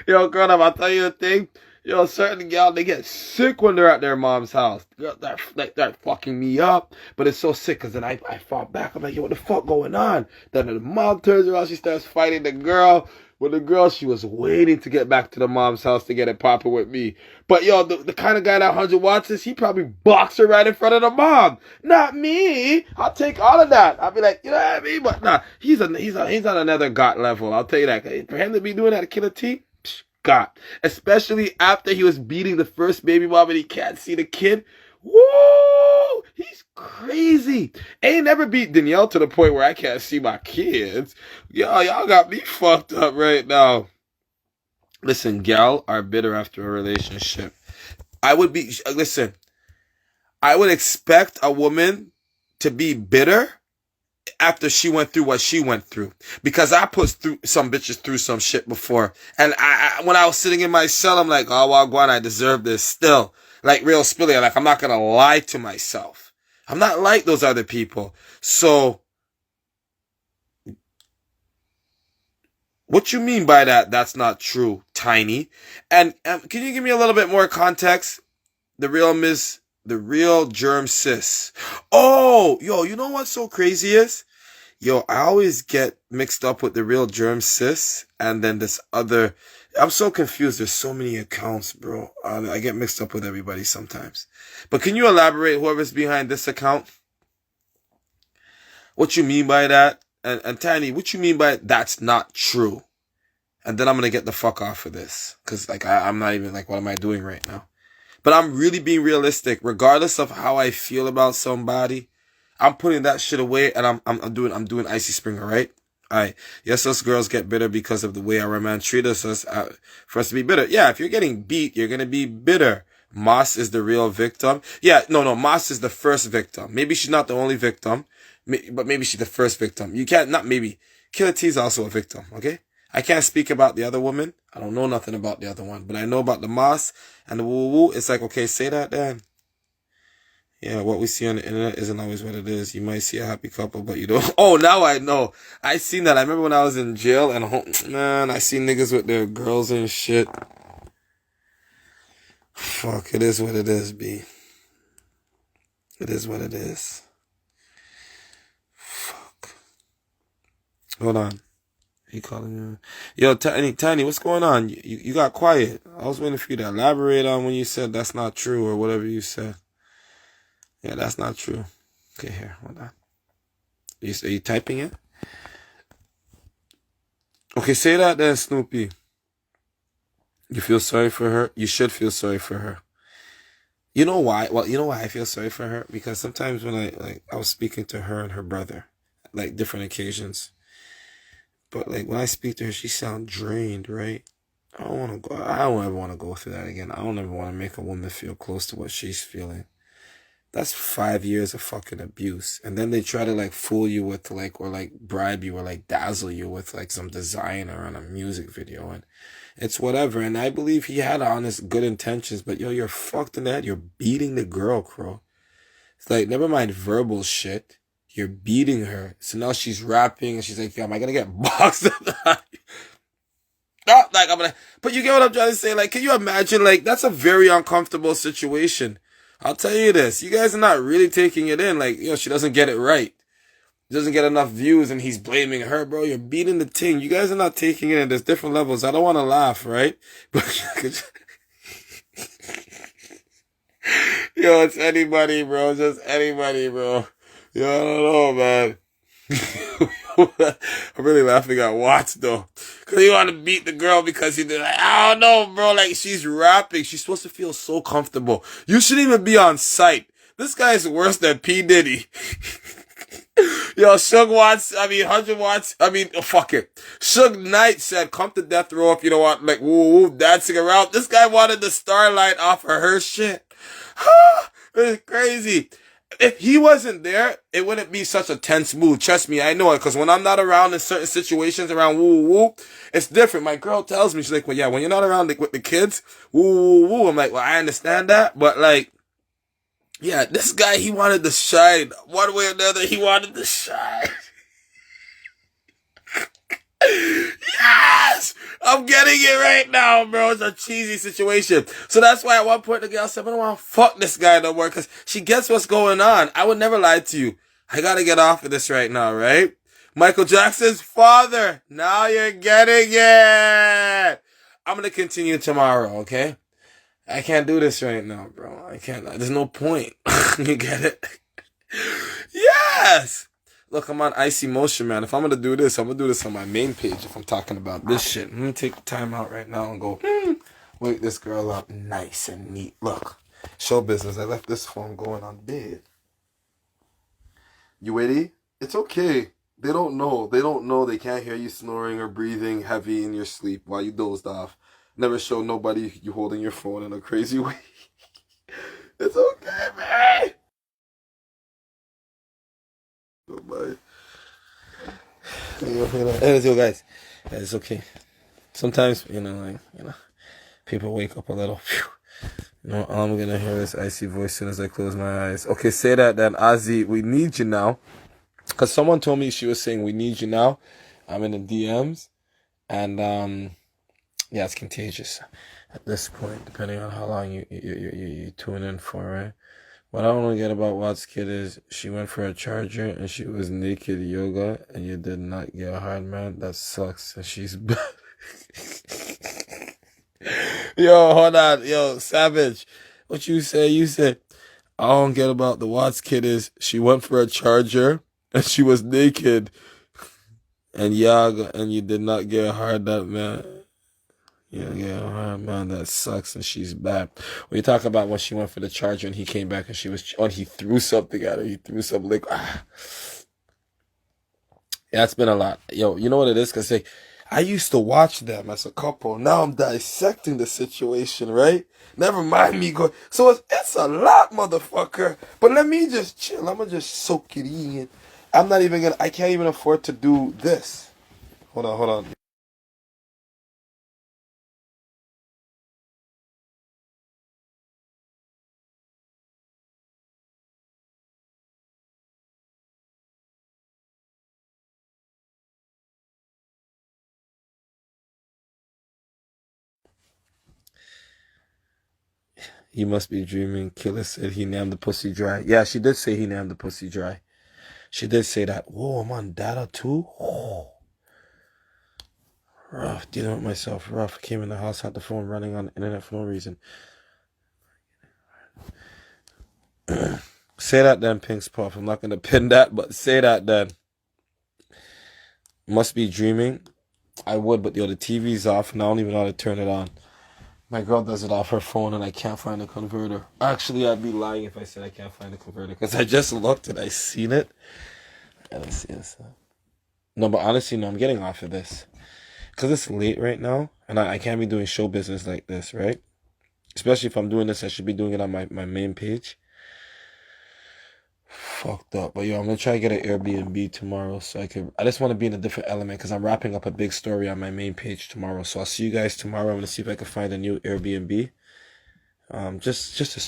Yo, girl, I'll tell you the thing. Yo, certain gal, they get sick when they're at their mom's house. They're fucking me up. But it's so sick because then I fall back. I'm like, yo, what the fuck going on? Then the mom turns around, she starts fighting the girl. But the girl, she was waiting to get back to the mom's house to get it popping with me. But yo, the kind of guy that 100 watts is, he probably boxed her right in front of the mom. Not me. I'll take all of that. I'll be like, you know what I mean? But nah, he's on another God level. I'll tell you that. For him to be doing that to Killer T, God. Especially after he was beating the first baby mom and he can't see the kid. Woo! He's crazy. Ain't never beat Danielle to the point where I can't see my kids. Y'all got me fucked up right now. Listen, gal are bitter after a relationship. I would expect a woman to be bitter after she went through what she went through. Because I put some bitches through some shit before. And when I was sitting in my cell, I'm like, oh, well, Gwan, I deserve this still. Like real spilly. Like, I'm not going to lie to myself. I'm not like those other people. So, what you mean by that? That's not true, Tiny. And can you give me a little bit more context? The real germ sis. Oh, yo, you know what's so crazy is? Yo, I always get mixed up with the real germ sis and then this other. I'm so confused. There's so many accounts, bro. I get mixed up with everybody sometimes. But can you elaborate, whoever's behind this account? What you mean by that? And Tiny, what you mean by that's not true? And then I'm going to get the fuck off of this. Because, like, I'm not even, like, what am I doing right now? But I'm really being realistic. Regardless of how I feel about somebody, I'm putting that shit away and I'm doing ICY Springer, right? Alright. Yes, us girls get bitter because of the way our man treat us for us to be bitter. Yeah, if you're getting beat, you're gonna be bitter. Moss is the real victim. Yeah, no, Moss is the first victim. Maybe she's not the only victim, but maybe she's the first victim. You can't, not maybe. Killer T is also a victim, okay? I can't speak about the other woman. I don't know nothing about the other one, but I know about the Moss and the woo-woo. It's like, okay, say that then. Yeah, what we see on the internet isn't always what it is. You might see a happy couple, but you don't. Oh, now I know. I seen that. I remember when I was in jail and man, I seen niggas with their girls and shit. Fuck, it is what it is, B. It is what it is. Fuck. Hold on. He calling you. Yo, Tiny, what's going on? You got quiet. I was waiting for you to elaborate on when you said that's not true or whatever you said. Yeah, that's not true. Okay, here, hold on. Are you typing it? Okay, say that then, Snoopy. You feel sorry for her? You should feel sorry for her. You know why? Well, you know why I feel sorry for her? Because sometimes when I was speaking to her and her brother, like different occasions. But like when I speak to her, she sounds drained, right? I don't ever want to go through that again. I don't ever want to make a woman feel close to what she's feeling. That's 5 years of fucking abuse. And then they try to like fool you with like, or like bribe you or like dazzle you with like some designer on a music video. And it's whatever. And I believe he had honest, good intentions, but yo, you're fucked in the head. You're beating the girl, Crow. It's like, never mind verbal shit. You're beating her. So now she's rapping and she's like, yo, am I gonna get boxed? Not like I'm gonna, but you get what I'm trying to say? Like, can you imagine? Like, that's a very uncomfortable situation. I'll tell you this. You guys are not really taking it in. Like, she doesn't get it right. Doesn't get enough views and he's blaming her, bro. You're beating the ting. You guys are not taking it in. There's different levels. I don't want to laugh, right? But yo, it's anybody, bro. Just anybody, bro. Yo, I don't know, man. I'm really laughing at Watts, though. Because you want to beat the girl because he did, like, I don't know, bro. Like, she's rapping. She's supposed to feel so comfortable. You shouldn't even be on site. This guy is worse than P. Diddy. Yo, 100 Watts, fuck it. Suge Knight said, come to death row if you don't want, like, woo, dancing around. This guy wanted the starlight off of her shit. It's crazy. If he wasn't there, it wouldn't be such a tense mood. Trust me, I know it. Because when I'm not around in certain situations around woo, it's different. My girl tells me, she's like, well, yeah, when you're not around like, with the kids, woo. I'm like, well, I understand that. But like, yeah, this guy, he wanted to shine. One way or another, he wanted to shine. Yes! I'm getting it right now, bro. It's a cheesy situation. So that's why at one point the girl said, I don't want to fuck this guy no more because she gets what's going on. I would never lie to you. I gotta get off of this right now, right? Michael Jackson's father. Now you're getting it. I'm going to continue tomorrow, okay? I can't do this right now, bro. I can't. There's no point. You get it? Yes! Look, I'm on icy motion, man. If I'm going to do this, I'm going to do this on my main page if I'm talking about this shit. I'm going to take time out right now and go, wake this girl up nice and neat. Look, show business. I left this phone going on bed. You ready? It's okay. They don't know. They don't know. They can't hear you snoring or breathing heavy in your sleep while you dozed off. Never show nobody you holding your phone in a crazy way. It's okay, man. Bye. Yo, guys. It's okay. Sometimes, people wake up a little. All I'm gonna hear is icy voice as soon as I close my eyes. Okay, say that then. Ozzy, we need you now. Because someone told me she was saying we need you now. I'm in the DMs. And, yeah, it's contagious at this point, depending on how long you tune in for, right? What I don't get about Watt's kid is she went for a charger and she was naked yoga and you did not get hard, man. That sucks. And she's bad. Yo, hold on. Yo, Savage. What you say? You said, I don't get about the Watts kid is she went for a charger and she was naked and yaga and you did not get hard, that man. Yeah, man, that sucks, and she's bad. When you talk about when she went for the charger and he came back and he threw something at her. He threw something like, Yeah, it's been a lot. Yo, you know what it is? Because I used to watch them as a couple. Now I'm dissecting the situation, right? Never mind me going. So it's a lot, motherfucker. But let me just chill. I'm going to just soak it in. I can't even afford to do this. Hold on. He must be dreaming. Killer said he named the pussy dry. Yeah, she did say he named the pussy dry. She did say that. Whoa, I'm on data too? Oh. Rough. Dealing with myself. Rough. Came in the house, had the phone running on the internet for no reason. Say that then, Pink's Puff. I'm not going to pin that, but say that then. Must be dreaming. I would, but yo, the TV's off and I don't even know how to turn it on. My girl does it off her phone and I can't find the converter. Actually, I'd be lying if I said I can't find the converter because I just looked and I seen it. And I see this. No, but honestly, no, I'm getting off of this. Because it's late right now and I can't be doing show business like this, right? Especially if I'm doing this, I should be doing it on my main page. Fucked up. But yo, I'm going to try to get an Airbnb tomorrow so I just want to be in a different element because I'm wrapping up a big story on my main page tomorrow. So I'll see you guys tomorrow. I'm going to see if I can find a new Airbnb. Just to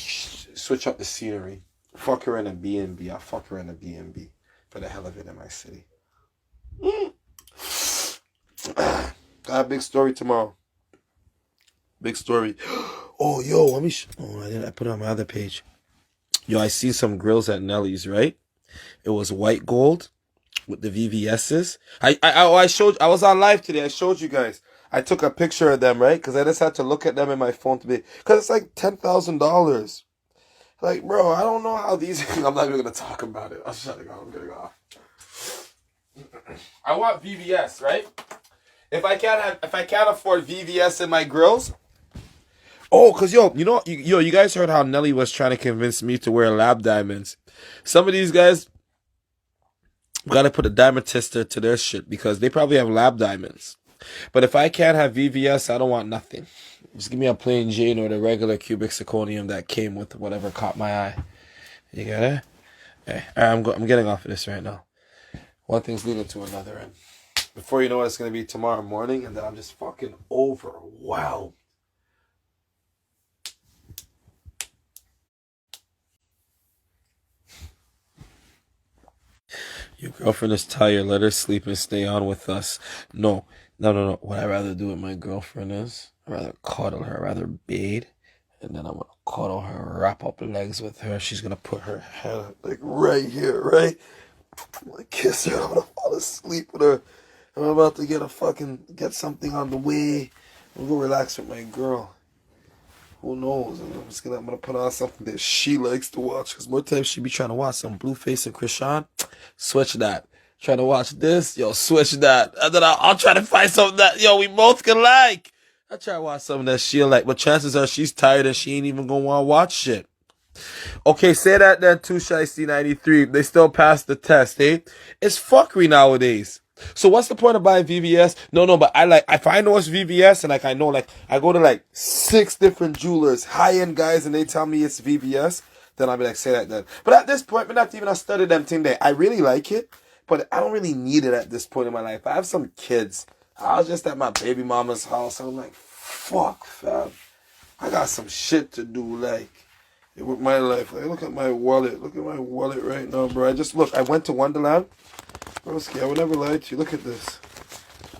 switch up the scenery. Fuck her in a B&B. I'll fuck her in a B&B for the hell of it in my city. Got a big story tomorrow. Big story. Oh, yo, let me... I put it on my other page. Yo, I see some grills at Nelly's, right? It was white gold with the VVS's. I was on live today. I showed you guys. I took a picture of them, right? Because I just had to look at them in my phone today. Because it's like $10,000. Like, bro, I don't know how these... I'm not even going to talk about it. I'm shutting off. I'm getting off. I want VVS, right? If I can't afford VVS in my grills... Oh, because, you guys heard how Nelly was trying to convince me to wear lab diamonds. Some of these guys got to put a diamond tester to their shit because they probably have lab diamonds. But if I can't have VVS, I don't want nothing. Just give me a plain Jane or the regular cubic zirconium that came with whatever caught my eye. You got it? Okay. I'm getting off of this right now. One thing's leading to another. And before you know it, it's going to be tomorrow morning. And then I'm just fucking overwhelmed. Your girlfriend is tired. Let her sleep and stay on with us. No. What I'd rather do with my girlfriend is I'd rather cuddle her, I'd rather bathe. And then I'm going to cuddle her, wrap up legs with her. She's going to put her head like right here, right? I'm going to kiss her. I'm going to fall asleep with her. I'm about to get something on the way. I'm gonna relax with my girl. Who knows? I'm gonna put on something that she likes to watch. Cause more times she be trying to watch some Blueface and Krishan. Switch that. Trying to watch this, yo, switch that. And then I'll try to find something that, yo, we both can like. I try to watch something that she'll like, but chances are she's tired and she ain't even gonna wanna watch shit. Okay, say that then too, Shiesty 93. They still pass the test, eh? It's fuckery nowadays. So what's the point of buying VVS? No, but if I know it's VVS and I know I go to 6 different jewelers, high-end guys, and they tell me it's VVS, then I'll be like, say that then. But at this point, not even I studied them thing there. I really like it, but I don't really need it at this point in my life. I have some kids. I was just at my baby mama's house, and I'm like, fuck, fam. I got some shit to do, with my life. Look at my wallet. Look at my wallet right now, bro. I went to Wonderland. Broski, I would never lie to you. Look at this.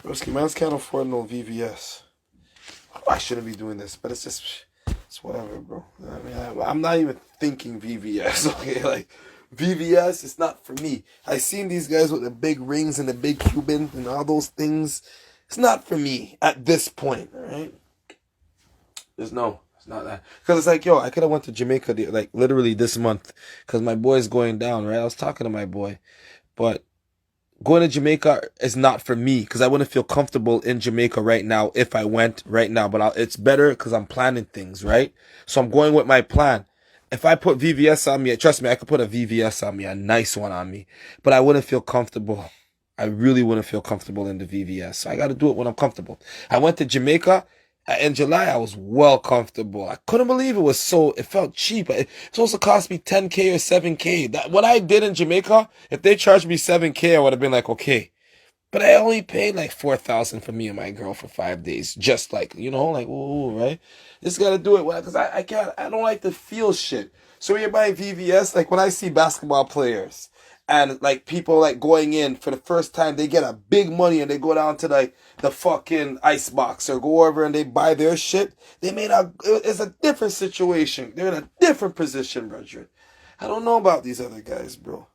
Broski, mans can't afford no VVS. I shouldn't be doing this, but it's whatever, bro. I mean, I'm not even thinking VVS, okay? VVS, it's not for me. I seen these guys with the big rings and the big Cuban and all those things. It's not for me at this point, all right? It's not that. Because it's yo, I could have went to Jamaica, literally this month. Because my boy's going down, right? I was talking to my boy. But going to Jamaica is not for me. Because I wouldn't feel comfortable in Jamaica right now if I went right now. But it's better because I'm planning things, right? So I'm going with my plan. If I put VVS on me, trust me, I could put a VVS on me, a nice one on me. But I wouldn't feel comfortable. I really wouldn't feel comfortable in the VVS. So I got to do it when I'm comfortable. I went to Jamaica. In July, I was well comfortable. I couldn't believe it felt cheap. It was supposed to cost me 10K or 7K. What I did in Jamaica, if they charged me 7K, I would have been like, okay. But I only paid 4,000 for me and my girl for 5 days. Just ooh, right? Just gotta do it because I don't like to feel shit. So when you're buying VVS, when I see basketball players and people going in for the first time, they get a big money and they go down to the fucking ice box or go over and they buy their shit. It's a different situation. They're in a different position, brethren. I don't know about these other guys, bro.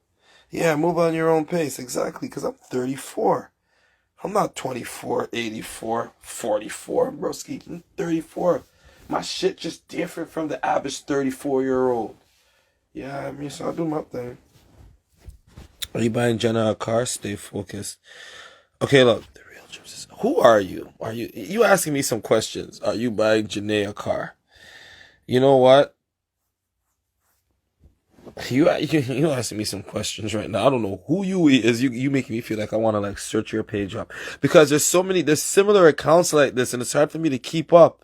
Yeah, move on your own pace. Exactly, because I'm 34. I'm not 24, 84, 44, broski. I'm 34. My shit just different from the average 34-year-old. Yeah, I mean, so I'll do my thing. Are you buying Jenna a car? Stay focused. Okay, look. The real truth is, who are you? You asking me some questions? Are you buying Janae a car? You know what? You asking me some questions right now. I don't know who you is. You making me feel like I want to search your page up because there's similar accounts like this, and it's hard for me to keep up.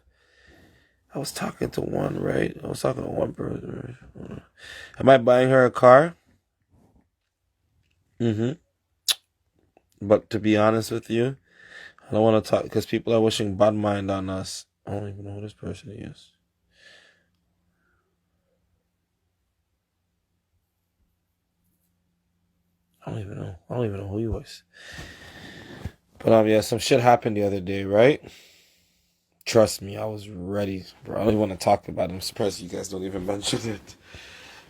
I was talking to one, right? I was talking to one person. Right? Am I buying her a car? But to be honest with you, I don't want to talk because people are wishing bad mind on us. I don't even know who this person is. I don't even know who he was. But yeah, some shit happened the other day, right? Trust me, I was ready, bro. I don't even want to talk about it. I'm surprised you guys don't even mention it.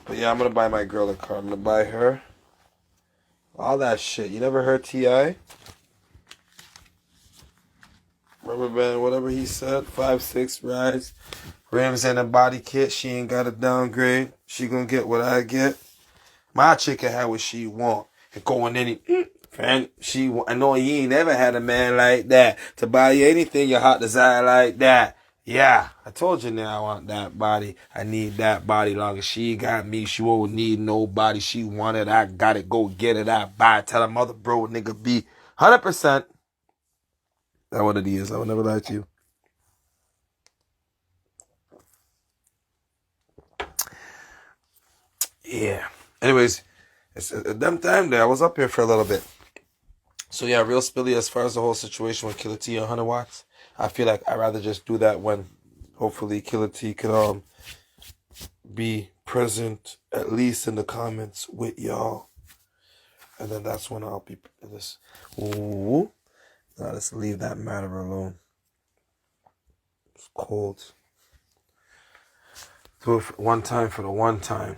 But yeah, I'm gonna buy my girl a car. I'm gonna buy her all that shit. You never heard T.I.? Rubber band, whatever he said, 5'6" rides, rims and a body kit. She ain't got to downgrade. She gonna get what I get. My chick can have what she want. And going any, friend, I know you ain't never had a man like that to buy you anything your heart desire like that. Yeah, I told you now I want that body. I need that body. Long as she got me, she won't need nobody. She want it, I got it. Go get it, I buy it. Tell her mother bro nigga be 100%. That's what it is. I would never lie to you. Yeah. Anyways, it's a damn time there. I was up here for a little bit. So yeah, real spilly as far as the whole situation with Killer T and 100 watts. I feel like I'd rather just do that when hopefully Killer T could be present at least in the comments with y'all. And then that's when I'll be this. Ooh. Now let's leave that matter alone. It's cold. Do it one time for the one time.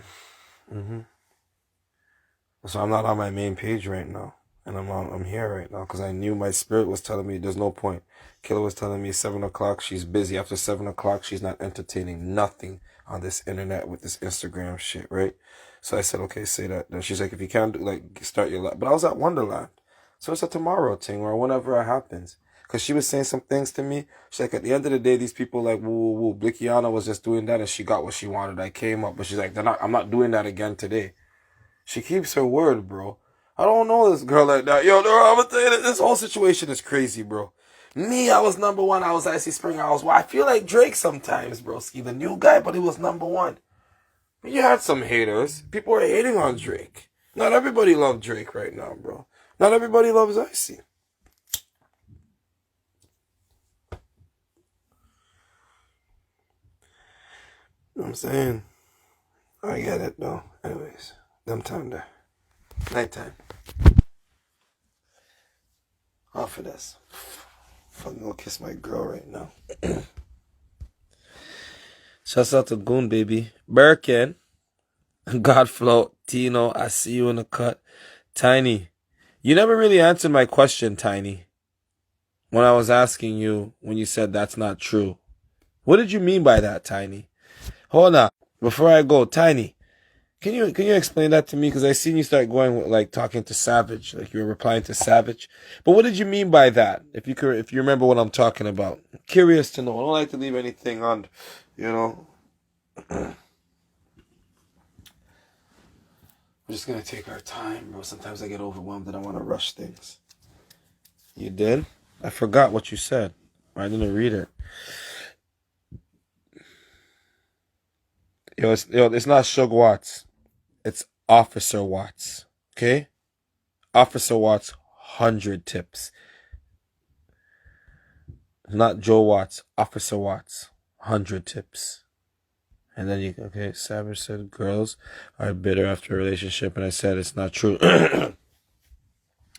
So I'm not on my main page right now. And I'm here right now because I knew my spirit was telling me there's no point. Killer was telling me 7 o'clock, she's busy. After 7 o'clock, she's not entertaining nothing on this internet with this Instagram shit, right? So I said, okay, say that. Then she's like, if you can't do, like, start your life. But I was at Wonderland. So it's a tomorrow thing or whenever it happens. Because she was saying some things to me. She's like, at the end of the day, these people like, woo, woo, woo. Blickiana was just doing that and she got what she wanted. I came up, but she's like, I'm not doing that again today. She keeps her word, bro. I don't know this girl like that. Yo, no, I'm gonna tell you, this whole situation is crazy, bro. Me, I was number one. I was ICY Springer. I feel like Drake sometimes, bro. Ski the new guy, but he was number one. But you had some haters. People are hating on Drake. Not everybody loves Drake right now, bro. Not everybody loves ICY. You know what I'm saying? I get it, though. Anyways, them time there. Nighttime. Off of this. Fucking go kiss my girl right now. Shouts out to Goon Baby. Birkin. Godflow. Tino. I see you in the cut. Tiny. You never really answered my question, Tiny. When I was asking you, when you said that's not true. What did you mean by that, Tiny? Hold on. Before I go, Tiny. Can you explain that to me? Because I seen you start going with, like, talking to Savage, like you were replying to Savage. But what did you mean by that? If you remember what I'm talking about, curious to know. I don't like to leave anything on, you know. We're just gonna take our time, bro. Sometimes I get overwhelmed and I want to rush things. You did? I forgot what you said. I didn't read it. It's not Suge Watts. It's Officer Watts. Okay? Officer Watts, 100 tips. Not Joe Watts. Officer Watts, 100 tips. And then Savage said girls are bitter after a relationship, and I said it's not true.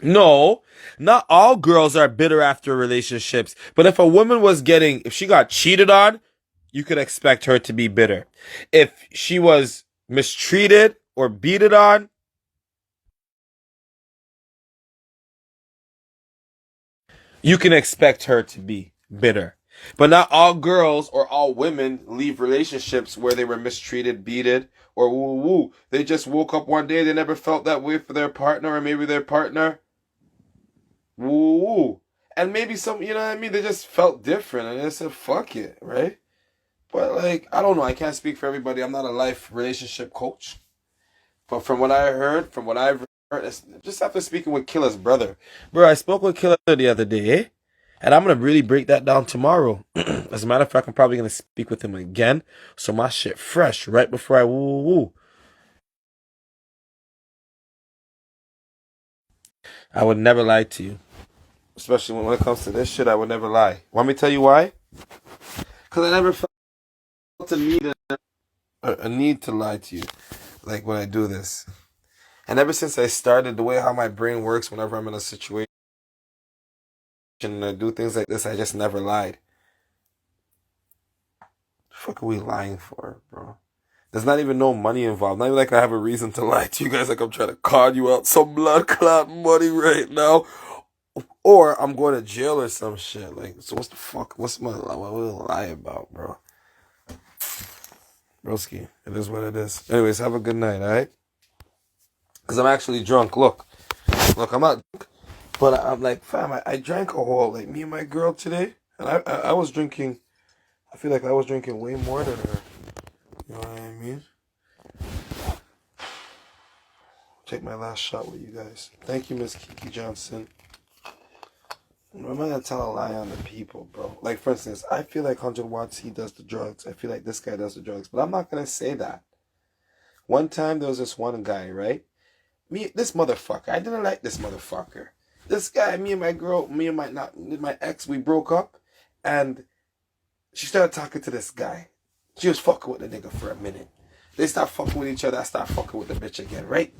No, not all girls are bitter after relationships. But if she got cheated on, you could expect her to be bitter. If she was mistreated or beaten on, you can expect her to be bitter. But not all girls or all women leave relationships where they were mistreated, beaten, or woo woo. They just woke up one day, they never felt that way for their partner, or maybe their partner woo woo. And maybe some, you know what I mean? They just felt different and they said, fuck it, right? But like, I don't know. I can't speak for everybody. I'm not a life relationship coach. But from what I've heard, just after speaking with Killer's brother. Bro, I spoke with Killer the other day, and I'm going to really break that down tomorrow. As a matter of fact, I'm probably going to speak with him again. So my shit fresh right before I woo woo. I would never lie to you. Especially when it comes to this shit, I would never lie. Want me to tell you why? Because I never felt a need to lie to you. Like when I do this. And ever since I started, the way how my brain works whenever I'm in a situation and I do things like this, I just never lied. The fuck are we lying for, bro? There's not even no money involved. Not even like I have a reason to lie to you guys like I'm trying to con you out some blood clot money right now. Or I'm going to jail or some shit. Like, so what's the fuck? What would I lie about, bro? Broski, it is what it is. Anyways, have a good night, alright? Because I'm actually drunk. Look, I'm not drunk. But I'm like, fam, I drank a whole, like, me and my girl today. And I was drinking, I feel like I was drinking way more than her. You know what I mean? Take my last shot with you guys. Thank you, Miss Kiki Johnson. I'm not going to tell a lie on the people, bro. Like, for instance, I feel like 100 Watts, he does the drugs. I feel like this guy does the drugs. But I'm not going to say that. One time, there was this one guy, right? This motherfucker. I didn't like this motherfucker. This guy, me and my ex, we broke up. And she started talking to this guy. She was fucking with the nigga for a minute. They start fucking with each other. I start fucking with the bitch again, right?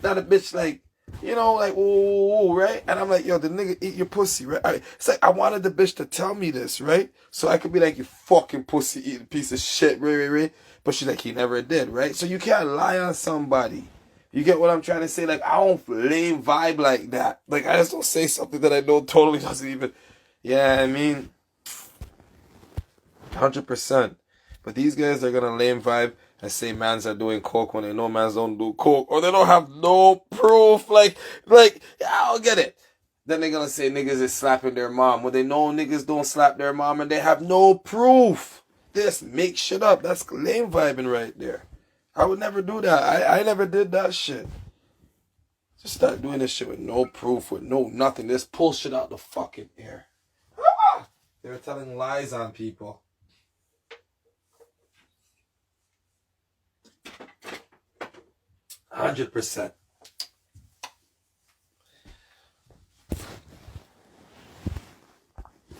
Now the bitch, like, you know, like, ooh, right? And I'm like, yo, the nigga eat your pussy, right? It's like, I wanted the bitch to tell me this, right? So I could be like, you fucking pussy eating piece of shit, right? But she's like, he never did, right? So you can't lie on somebody. You get what I'm trying to say? Like, I don't lame vibe like that. Like, I just don't say something that I know totally doesn't even... Yeah, I mean... 100%. But these guys are gonna lame vibe and say mans are doing coke when they know mans don't do coke. Or they don't have no proof. Like, I don't get it. Then they're gonna say niggas is slapping their mom when they know niggas don't slap their mom and they have no proof. Just make shit up. That's lame vibing right there. I would never do that. I never did that shit. Just start doing this shit with no proof, with no nothing. Just pull shit out the fucking air. They were telling lies on people. %100.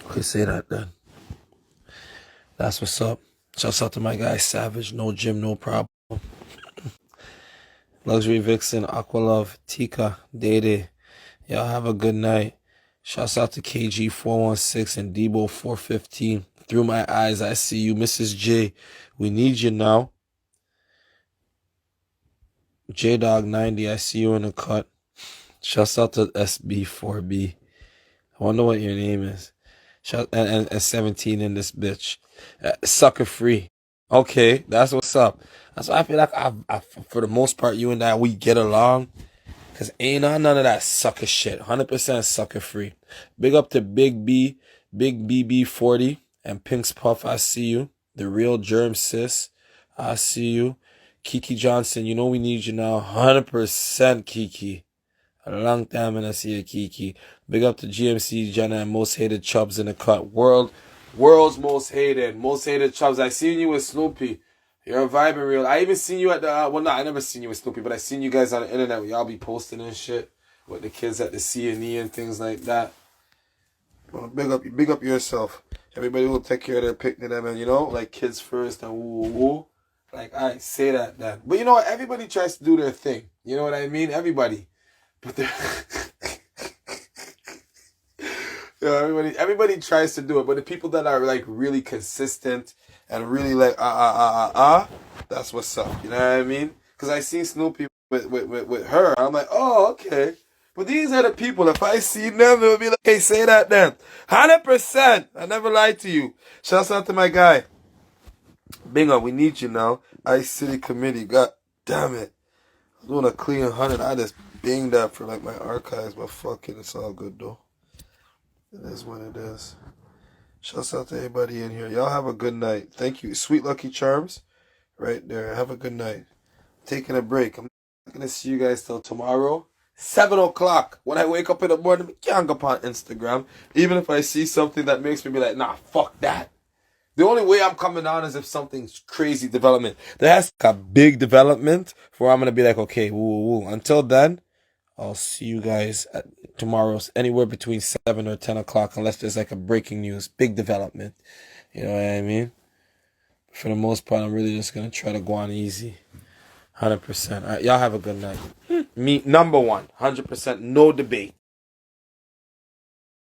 Okay, say that then. That's what's up. Shouts out to my guy Savage. No gym, no problem. Luxury Vixen, Aqualove, Tika, Dede. Y'all have a good night. Shouts out to KG416 and Debo415. Through my eyes, I see you. Mrs. J, we need you now. JDog90, I see you in the cut. Shouts out to SB4B. I wonder what your name is. And 17 in this bitch. Sucker free. Okay, that's what's up. That's why I feel like I for the most part, you and I, we get along. Because ain't on none of that sucker shit. 100% sucker free. Big up to Big B, Big BB40, and Pink's Puff, I see you. The Real Germ Sis, I see you. Kiki Johnson, you know we need you now. 100% Kiki. A long time and I see you, Kiki. Big up to GMC, Jenna, and Most Hated Chubbs in the cut. World's most hated Chubbs. I seen you with Snoopy. You're vibing real. I even seen you at the, well, no, I never seen you with Snoopy, but I seen you guys on the internet where y'all be posting and shit with the kids at the C&E and things like that. Well, big up yourself. Everybody will take care of their picnic, and you know, like kids first and woo woo woo. Like, I say that then. But you know what? Everybody tries to do their thing. You know what I mean? Everybody. But they're... everybody tries to do it, but the people that are like really consistent and really like that's what's up. You know what I mean? Because I seen Snoopy with her. I'm like, oh, okay. But these are the people. If I see them, they'll be like, hey, say that then. 100%. I never lied to you. Shouts out to my guy. Bingo, we need you now. Ice City Committee. God damn it. I was doing a clean 100. I just binged that for like my archives, but fuck it, it's all good though. It is what it is. Shouts out to everybody in here. Y'all have a good night. Thank you. Sweet Lucky Charms. Right there. Have a good night. Taking a break. I'm not going to see you guys till tomorrow. 7 o'clock. When I wake up in the morning, I can't go on Instagram. Even if I see something that makes me be like, nah, fuck that. The only way I'm coming on is if something's crazy development. There has to be a big development for I'm going to be like, okay, woo. Until then, I'll see you guys at tomorrow's anywhere between 7 or 10 o'clock unless there's like a breaking news, big development. You know what I mean? For the most part, I'm really just going to try to go on easy. 100%. All right, y'all have a good night. Me, number one. 100%. No debate.